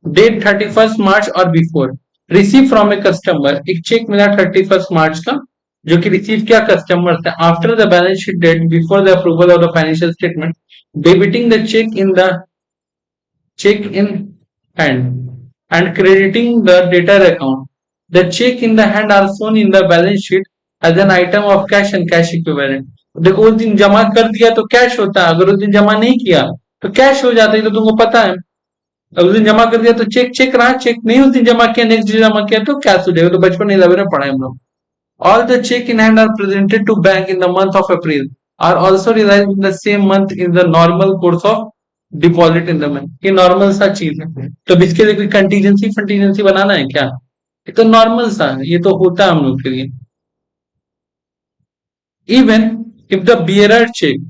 date 31st March और before receive from a customer, एक चेक मिला 31st मार्च का, जो कि रिसीव किया कस्टमर से after the balance sheet date before the approval of the financial statement, debiting the check in hand and crediting the debtor account. The check in the hand are shown in the balance sheet as an item of cash and cash equivalent. देखो उस दिन जमा कर दिया तो कैश होता है, अगर उस दिन जमा नहीं किया तो कैश हो जाता है, तो तुमको पता है। अब उस दिन जमा कर दिया तो चेक चेक रहा, चेक नहीं उस दिन जमा किया, नेक्स्ट डे जमा किया तो कैश हो जाएगा। तो बचपन 11 में पढ़ा है हम लोग। All the check in hand are presented to bank in the month of April are also realized in the same month in the normal course of deposit in the bank. ये नॉर्मल सा चीज है, तो अब इसके लिए कोई कंटीजेंसी फंटीजेंसी बनाना है क्या? ये तो नॉर्मल सा है, ये तो होता है हम लोग के लिए। Even if the bearer cheque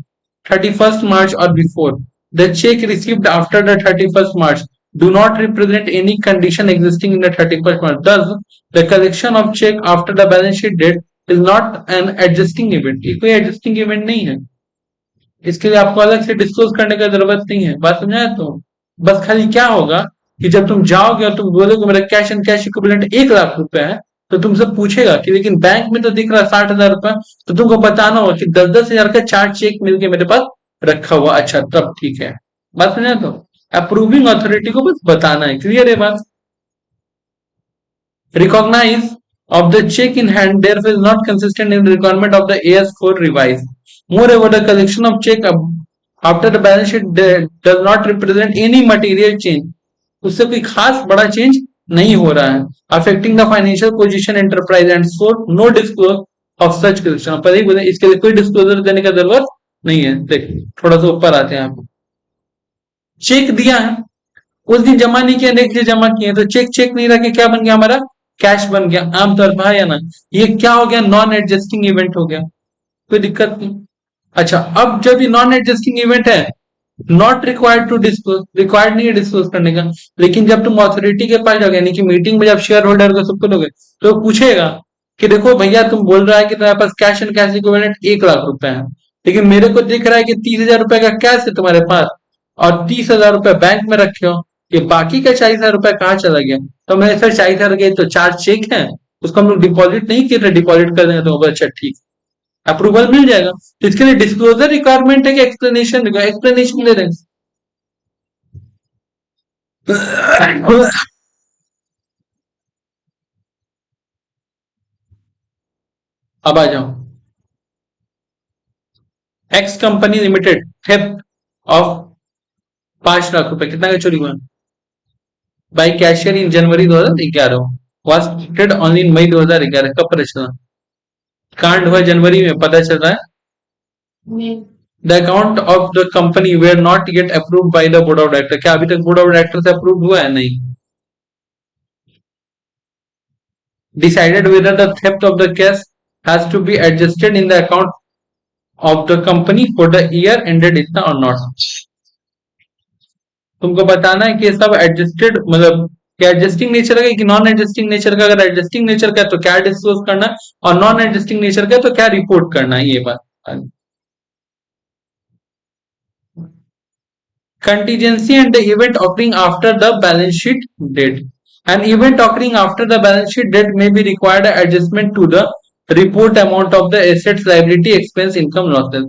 31st March or before, the check received after the 31st March do not represent any condition existing in the 31st March. Thus, the collection of check after the balance sheet date is not an adjusting event. ये कोई adjusting event नहीं है, इसके लिए आपको अलग से डिस्क्लोज करने का जरूरत नहीं है। बात समझाए? तो बस खाली क्या होगा कि जब तुम जाओगे और तुम बोलोगे मेरा cash and cash equivalent 1 lakh रुपए है, तो तुमसे पूछेगा कि लेकिन बैंक में तो दिख रहा 60,000 रुपए, तो तुमको बताना होगा कि 10-10 हजार का 4 चेक मिलके मेरे पास रखा हुआ। अच्छा, तब ठीक है। बात समझे? तो अप्रूविंग अथॉरिटी को बस बताना है। क्लियर है बात? Recognise of the check in hand therefore is not consistent in the requirement of the AS4 revised. Moreover, the collection of check after the balance sheet does not represent any material change. उससे कोई खास बड़ा चेंज नहीं हो रहा है, affecting the financial position enterprise and so no disclosure of such collection. पर ही बोले इसके लिए कोई डिस्क्लोजर देने का जरूरत नहीं है। देख थोड़ा सा ऊपर आते हैं, आप चेक दिया है उस दिन जमा नहीं किया, नेक्स्ट डे जमा किए, तो चेक चेक नहीं रखे, क्या बन गया हमारा, कैश बन गया, आमतौर पर है या ना। ये क्या हो गया, नॉन एडजस्टिंग इवेंट हो गया, कोई दिक्कत नहीं। अच्छा, अब जब ये नॉन एडजस्टिंग इवेंट है, not required to disclose, required नहीं है डिस्क्लोज करने का, लेकिन जब तुम अथॉरिटी के पास जाओगे, यानी कि मीटिंग में जब शेयर होल्डर को सबको दोगे, तो पूछेगा कि देखो भैया, तुम बोल रहा है कि तुम्हारे पास cash and cash equivalent 1 lakh रुपए है, लेकिन मेरे को दिख रहा है कि 30,000 रुपए का कैश है तुम्हारे पास, और 30,000 रुपए बैंक में रखे हो, ये बाकी का 40,000 रुपए कहाँ चला गया। तो मैं सर 40,000 गए तो 4 चेक है, उसको हम लोग डिपॉजिट नहीं किए थे, डिपॉजिट कर देंगे, तो अच्छा ठीक, अप्रूवल मिल जाएगा। तो इसके लिए डिस्क्लोजर रिक्वायरमेंट है कि एक्सप्लेनेशन, एक्सप्लेनेशन दे देंगे। अब आ जाओ, X company limited theft of 5 lakh रुपए, कितना का चोरी हुआ by cashier in January 2011, was treated only in May 2011, कब पता चला, कांड हुआ जनवरी में, पता चल रहा है। The account of the company were not yet approve by the board of director, क्या अभी तक बोर्ड ऑफ डायरेक्टर से अप्रूव हुआ है, नहीं। Decided whether the theft of the cash has to be adjusted in the account of the company for the year ended इतना और नॉट। तुमको बताना है कि ये सब एडजस्टेड, मतलब क्या एडजस्टिंग नेचर का कि नॉन एडजस्टिंग नेचर का, अगर एडजस्टिंग नेचर का है तो क्या डिस्क्लोज करना है, और नॉन एडजस्टिंग नेचर का है तो क्या रिपोर्ट करना है, ये बात। Contingency and the event occurring after the balance sheet date. An event occurring after the balance sheet date may be required adjustment to the report amount of the assets, liability, expense, income, losses.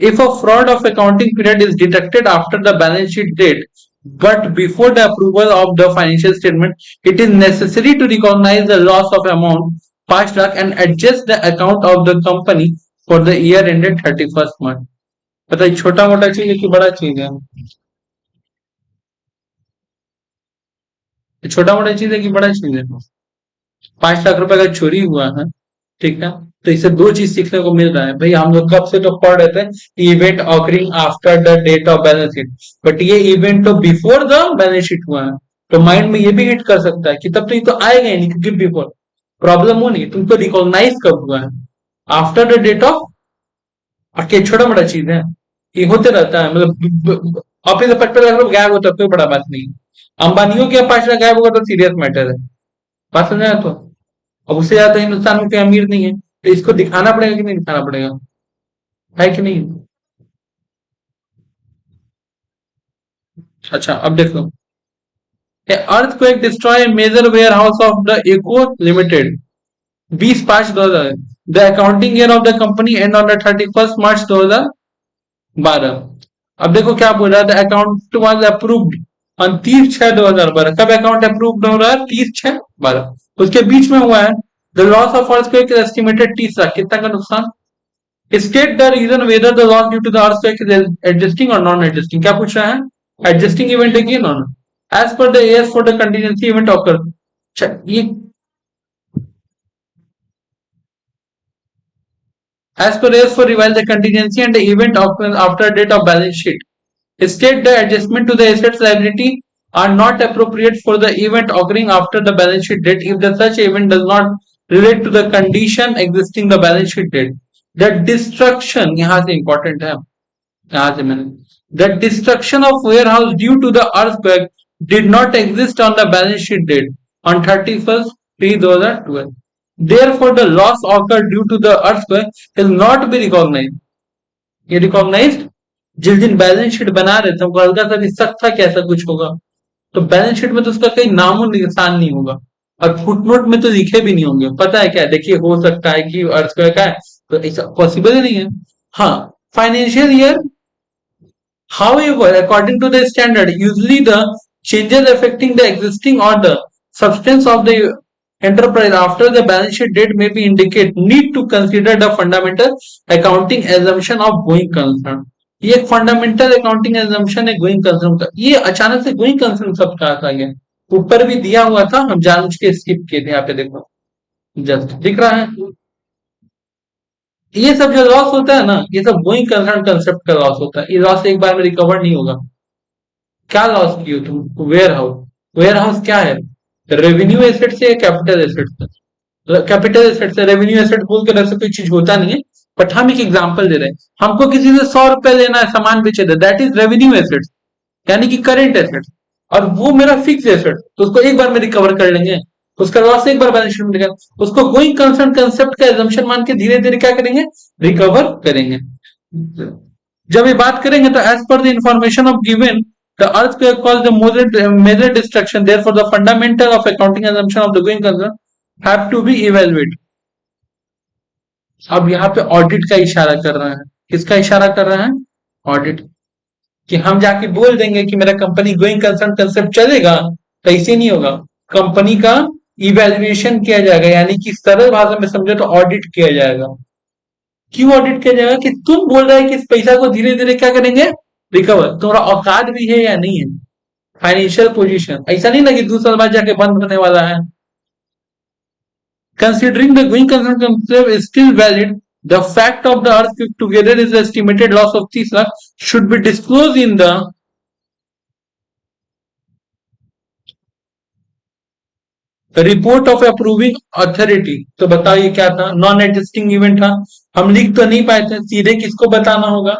If a fraud of accounting period is detected after the balance sheet date, but before the approval of the financial statement, it is necessary to recognize the loss of amount 5 lakh and adjust the account of the company for the year ended 31st March. बताइए, छोटा मोटा चीज है कि बड़ा चीज है, छोटा मोटा चीज है कि बड़ा चीज है। 5 लाख रुपए का चोरी हुआ है, ठीक है, तो इससे दो चीज सीखने को मिल रहा है भाई। हम लोग कब से तो पढ़ रहे थे event occurring after the date of balance sheet, but ये इवेंट तो बिफोर द बैलेंस शीट हुआ है, तो माइंड में ये भी हिट कर सकता है कि तब तो ये तो आएगा ही नहीं, क्योंकि बिफोर प्रॉब्लम हो नहीं, तुमको रिकॉग्नाइज कब हुआ है, आफ्टर द डेट ऑफ। छोटा मोटा चीज है, ये होते रहता है, मतलब ऑफिस से 55 लाख गायब होता है, कोई बड़ा बात नहीं। अंबानियों के 5 लाख गायब होगा तो सीरियस मैटर है, बात समझ आया। तो अब उससे ज्यादा हिंदुस्तान में कोई अमीर नहीं है, तो इसको दिखाना पड़ेगा कि नहीं दिखाना पड़ेगा, है कि नहीं। अच्छा, अब देख लो, earthquake destroy major warehouse of the Eco limited 20/5/2000, the accounting year of the company end on the 31st March 2012। अब देखो क्या बोल रहा है, the account was approved on 30/6/2012, कब अकाउंट अप्रूव्ड हो रहा है, 30/6/2012, उसके बीच में हुआ है। The loss of earthquake is estimated 30 lakh, कितना का नुकसान। State the reason whether the loss due to the earthquake is adjusting और नॉन एडजस्टिंग, क्या पूछ रहा है, एडजस्टिंग इवेंट है कि non. As per the AS for the contingency event occur, अच्छा ये as per AS for revise the contingency and the event occurs after date of balance sheet. State the adjustment to the assets liability are not appropriate for the event occurring after the balance sheet date if the such event does not relate to the condition existing the balance sheet date. The destruction, यहाँ से important है, यहाँ से मैंने, the destruction of warehouse due to the earthquake did not exist on the balance sheet date on 31st/3/2012. Therefore, the loss occurred due to the earthquake will not be recognized. ये रिकॉग्नाइज्ड, जिस दिन बैलेंस शीट बना रहे थे हमको हल्का सा भी शक था कि ऐसा कुछ होगा, तो बैलेंस शीट में तो उसका कहीं नामो निशान नहीं होगा, और फुटनोट में तो लिखे भी नहीं होंगे। पता है क्या, देखिए हो सकता है कि अर्थक्वेक है, तो ऐसा पॉसिबल ही नहीं है। हाँ, financial year, however, according to the standard, usually the changes affecting the existing or the substance of the enterprise after the balance sheet date may be indicate need to consider the fundamental accounting assumption of going concern। ये एक फंडामेंटल अकाउंटिंग एजम्पशन है गोइंग कंसर्न का। ये अचानक से गोइंग कंसर्न सब कहा आ गया, ऊपर भी दिया हुआ था, हम जानबूझ के स्किप किए थे, यहाँ पे देखो जस्ट दिख रहा है। ये सब जो लॉस होता है ना, ये सब गोइंग कंसर्न कंसेप्ट का लॉस होता है, ये लॉस एक बार में रिकवर नहीं होगा। क्या लॉस किए तुम? वेयर हाउस, वेयर हाउस क्या है? रेवेन्यू एसेट से या कैपिटल एसेट से? कैपिटल एसेट से। रेवेन्यू एसेट बोल कर ऐसा कोई चीज होता नहीं है, बट हम एक एग्जांपल दे रहे हैं। हमको किसी से 100 रुपए लेना है, सामान बेचे थे, दैट इज रेवेन्यू एसेट, यानी कि करेंट एसेट। और वो मेरा फिक्स एसेट, तो उसको एक बार में रिकवर कर लेंगे, उसका लॉस एक बार बैलेंस शीट में दिखेगा, उसको गोइंग कंसर्न कंसेप्ट का एजम्पशन मान के धीरे धीरे क्या करेंगे, रिकवर करेंगे। जब ये बात करेंगे तो as per the information of given the earthquake caused a major destruction, therefore the fundamental of accounting assumption of the going concern have to be evaluated। अब यहाँ पे ऑडिट का इशारा कर रहा है, किसका इशारा कर रहा है? ऑडिट। कि हम जाके बोल देंगे कि मेरा कंपनी गोइंग कंसर्न कंसेप्ट चलेगा, तो ऐसे नहीं होगा। कंपनी का इवेल्युएशन किया जाएगा, यानी कि सरल भाषा में समझे तो ऑडिट किया जाएगा। क्यों ऑडिट किया जाएगा? कि तुम बोल रहे हैं कि इस पैसा को धीरे धीरे क्या करेंगे, रिकवर। तुम्हारा औकात भी है या नहीं है? फाइनेंशियल पोजीशन, ऐसा नहीं ना कि 2 साल बाद जाके बंद होने वाला है। Considering the going concern concept is still valid, the fact of the earthquake together is the estimated loss of 30 lakh should be disclosed in the report of approving authority. तो बताओ ये क्या था? नॉन एडजस्टिंग इवेंट था, हम लिख तो नहीं पाए थे, सीधे किसको बताना होगा?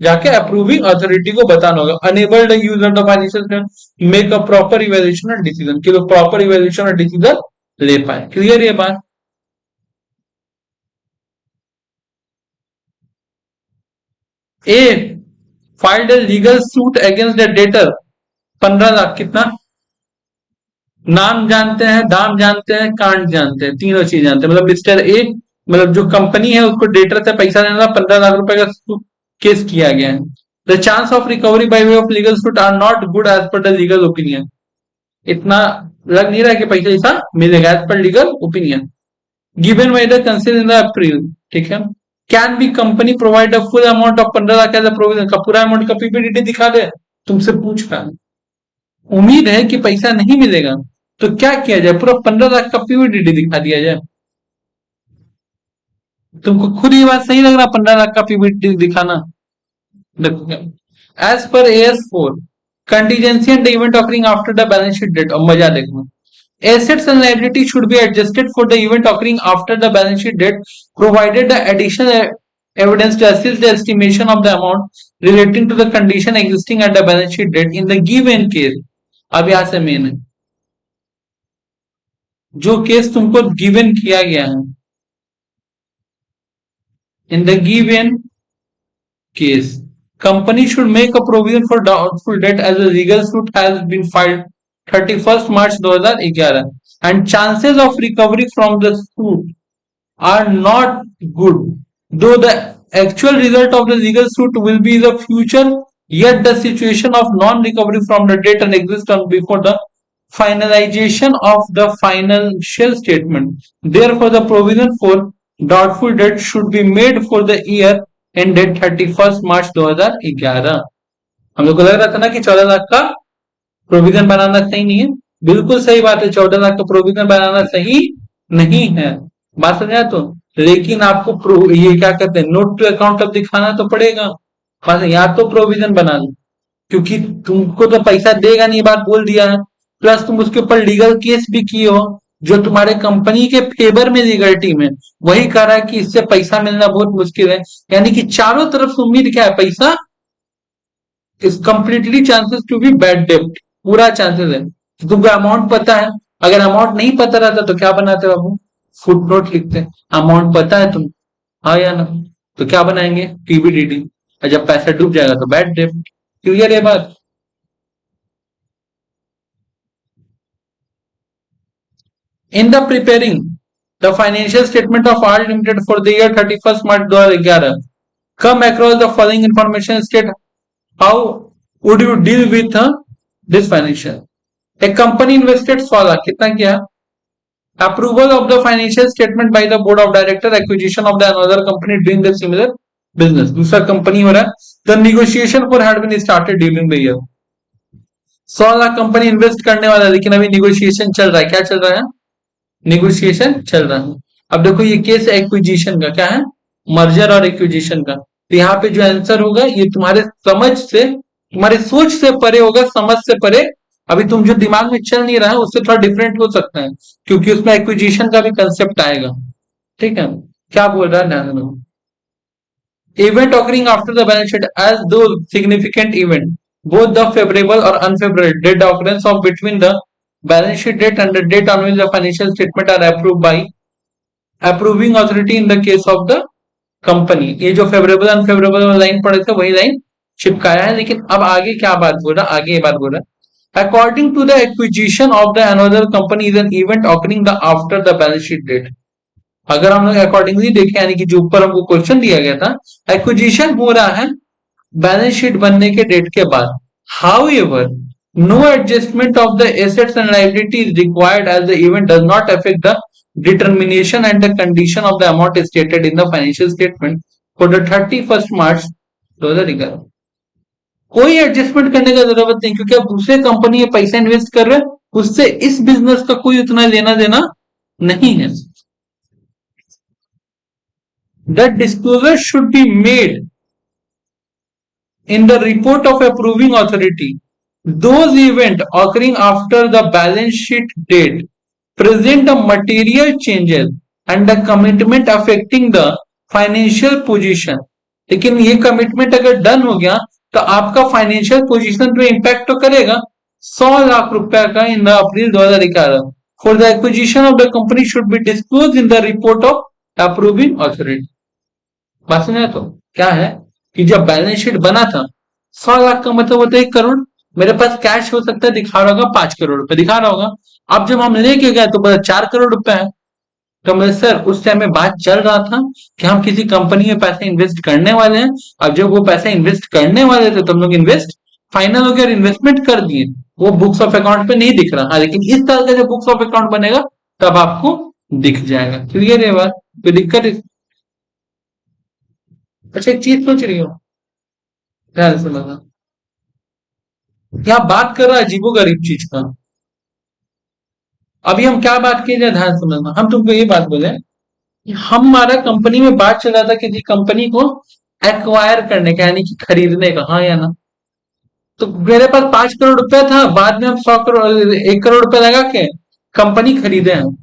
जाके अप्रूविंग अथॉरिटी को बताना होगा। Enabled user the financial make a proper evaluation और डिसीजन, कि वो प्रॉपर इवेल्युएशन और डिसीजन ले पाए। क्लियर ये बात? A filed legal suit against the debtor, 15 lakh. कितना? नाम जानते हैं, दाम जानते हैं, कांड जानते हैं, तीनों चीज जानते हैं। मतलब मिस्टर ए, मतलब जो कंपनी है उसको डेटर से पैसा लेना, 15 लाख रुपए का केस किया गया है। The chance of recovery by way of legal suit are not good as per the legal opinion. इतना लग नहीं रहा कि पैसा ऐसा मिलेगा as per legal opinion given by the counsel in the approve. ठीक है। Can be company provide a full amount of 15 lakh as a provision? का पूरा अमाउंट का पीपीटी दिखा दे, तुमसे पूछ रहा है। उम्मीद है कि पैसा नहीं मिलेगा, तो क्या किया जाए? पूरा 15 लाख का पीवीडीडी दिखा दिया जाए। तुमको खुद ये बात सही लग रहा 15 लाख का पीवीडीडी दिखाना? As per AS4 contingency and event occurring after the balance sheet date. अब मजा देखना। Assets and liability should be adjusted for the event occurring after the balance sheet date, provided the additional evidence to assist the estimation of the amount relating to the condition existing at the balance sheet date in the given case। अब यहां से मेन है, जो केस तुमको गिवन किया गया है, in the given case company should make a provision for doubtful debt as a legal suit has been filed 31st March 2011 and chances of recovery from the suit are not good, though the actual result of the legal suit will be the future, yet the situation of non-recovery from the debt and exists on before the finalization of the financial statement. Therefore, the provision for doubtful debt should be made for the year ended 31st March 2011। हम लोग को लग रहा था ना कि 14 लाख का प्रोविजन बनाना सही नहीं है। बिल्कुल सही बात है, 14 लाख का प्रोविजन बनाना सही नहीं है। बात समझा? तो लेकिन आपको ये क्या कहते हैं, नोट टू अकाउंट अब दिखाना तो पड़ेगा। बस या तो प्रोविजन बना लो, क्योंकि तुमको तो पैसा देगा नहीं, बात बोल दिया है। प्लस तुम उसके ऊपर लीगल केस भी किए हो, जो तुम्हारे कंपनी के फेवर में लीगल टीम है वही कह रहा है कि इससे पैसा मिलना बहुत मुश्किल है। यानी कि चारों तरफ से उम्मीद क्या है? पैसा is completely chances to be bad डेप्ट, पूरा चांसेस है। तो तुमको अमाउंट पता है, अगर अमाउंट नहीं पता रहता तो क्या बनाते बाबू? फुट नोट लिखते। अमाउंट पता है तुम, हाँ या ना? तो क्या बनाएंगे? पीबीडीडी। और जब पैसा डूब जाएगा तो बैड डेप्ट। क्लियर है बात? In the preparing the financial statement of R Limited for the year 31st March 2011, come across the following information. State how would you deal with this financial? A company invested 100 lakh, कितना किया? Approval of the financial statement by the board of director, acquisition of the another company doing the similar business, दूसरा कंपनी हो रहा है। The negotiation for had been started during the year। 100 lakh company invest करने वाला है, लेकिन अभी निगोशिएशन चल रहा है। क्या चल रहा है? निगोशिएशन चल रहा है। अब देखो ये केस एक्विजिशन का, क्या है? मर्जर और एक्विजिशन का। तो यहाँ पे जो आंसर होगा ये तुम्हारे समझ से तुम्हारी सोच से परे होगा, समझ से परे। अभी तुम जो दिमाग में चल नहीं रहा है उससे थोड़ा डिफरेंट हो सकता है, क्योंकि उसमें एक्विजिशन का भी कंसेप्ट आएगा। ठीक है, क्या बोल रहा है ध्यान दो। Event occurring after the balance sheet as those significant event, both the favorable or unfavorable date occurrence of between the balance sheet date and the date on which the financial statement are approved by approving authority in the case of the company. ये जो फेवरेबल अनफेवरेबल लाइन पढ़े थे वही लाइन चिपकाया है, लेकिन अब आगे क्या बात बोल रहा, आगे ये बात बोल रहा है, according to the acquisition of the another company is an event occurring the after the balance sheet date. अगर हम लोग अकॉर्डिंगली देखें, यानी कि जो ऊपर हमको क्वेश्चन दिया गया था, एक्विजिशन हो रहा है बैलेंस शीट बनने के डेट के बाद। However no adjustment of the assets and liability is required as the event does not affect the determination and the condition of the amount stated in the financial statement for the 31st March 2011। कोई एडजस्टमेंट करने का जरूरत नहीं, क्योंकि आप दूसरे कंपनी में पैसा इन्वेस्ट कर रहे हैं, उससे इस बिजनेस का कोई उतना लेना देना नहीं है। The disclosure should be made in the report of approving authority those events occurring after the balance sheet date present the material changes and the commitment affecting the financial position। लेकिन ये कमिटमेंट अगर डन हो गया तो आपका फाइनेंशियल पोजीशन पे इंपैक्ट तो करेगा। 100 लाख रुपए का in the April 2011 for the acquisition of the company should be disclose in the report of approving authority. बात सुना तो क्या है कि जब बैलेंस शीट बना था 100 लाख का मतलब होता है 1 करोड़। मेरे पास कैश हो सकता है दिखा रहा होगा 5 करोड़ रुपए दिखा रहा होगा। अब जब हम लेके गए तो पता 4 करोड़ रुपए है। तो मैं सर उस टाइम में बात चल रहा था कि हम किसी कंपनी में पैसे इन्वेस्ट करने वाले हैं। अब जब वो पैसा इन्वेस्ट करने वाले थे तो हम लोग इन्वेस्ट फाइनल हो गया, इन्वेस्टमेंट कर दिए। वो बुक्स ऑफ अकाउंट पे नहीं दिख रहा। हाँ, लेकिन इस तरह का जब बुक्स ऑफ अकाउंट बनेगा तब आपको दिख जाएगा। क्लियर है बात? कोई दिक्कत है? अच्छा, एक चीज सोच रही हो, ध्यान से समझना। क्या बात कर रहा है अजीबो गरीब चीज का। अभी हम क्या बात किए जाए, ध्यान से समझना। हम तुमको ये बात बोले, हमारा कंपनी में बात चल रहा था किसी कंपनी को एक्वायर करने का, यानी कि खरीदने का, हाँ या ना। तो मेरे पास 5 करोड़ रुपया था, बाद में हम 100 करोड़ 1 करोड़ रुपया लगा के कंपनी खरीदे हैं।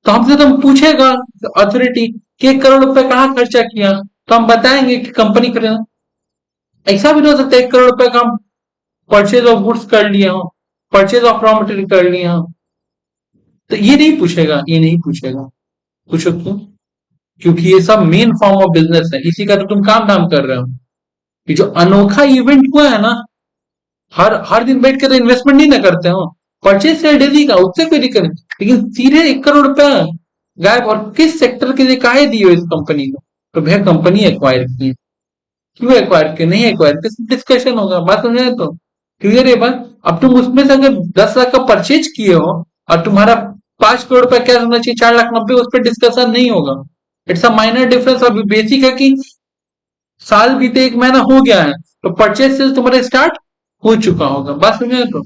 तो हमसे तो पूछेगा अथॉरिटी कि 1 करोड़ रुपया कहाँ खर्चा किया, तो हम बताएंगे कि कंपनी खरीदा। ऐसा भी नहीं हो सकता 1 करोड़ रुपया का हम परचेज ऑफ गुड्स कर लिए हो, परचेज ऑफ रॉ मटेरियल कर लिए हो। तो ये नहीं पूछेगा, ये नहीं पूछेगा। पूछो क्यों? क्योंकि ये सब मेन फॉर्म ऑफ बिजनेस है, इसी का तो तुम काम धाम कर रहे हो। ये जो अनोखा इवेंट हुआ है ना, हर हर दिन बैठ के तो इन्वेस्टमेंट नहीं ना करते हो। परचेज सेल डेली का, उससे कोई दिक्कत नहीं, लेकिन सीधे 1 करोड़ रुपया गायब। और किस सेक्टर के लिए काहे दिए हो इस कंपनी को? तो भैया कंपनी एक्वायर की है। क्यों एक्वायर की, नहीं एक्वायर की, डिस्कशन होगा। बात समझे? तो क्लियर है बात। अब तुम उसमें से अगर 10 लाख का परचेज किए हो और तुम्हारा 5 करोड़ रुपया क्या होना चाहिए, 4,90,000, उस पर डिस्कशन नहीं होगा। It's a minor difference. अभी बेसिक है कि साल बीते 1 महीना हो गया है तो परचेज सेल तुम्हारे स्टार्ट हो चुका होगा। बात समझे? तो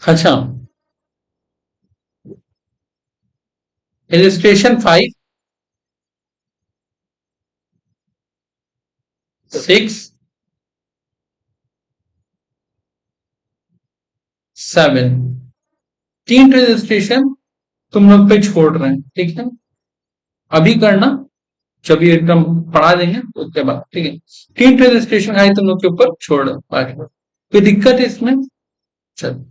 अच्छा, इलिस्ट्रेशन 5, 6, 7, 3 रजिस्ट्रेशन तुम लोग पे छोड़ रहे हैं। ठीक है, अभी करना, जब ये एकदम पढ़ा देंगे तो उसके बाद। ठीक है, 3 रजिस्ट्रेशन है तुम लोग के ऊपर छोड़ दो, आगे बढ़ो। कोई दिक्कत है इसमें? चलो।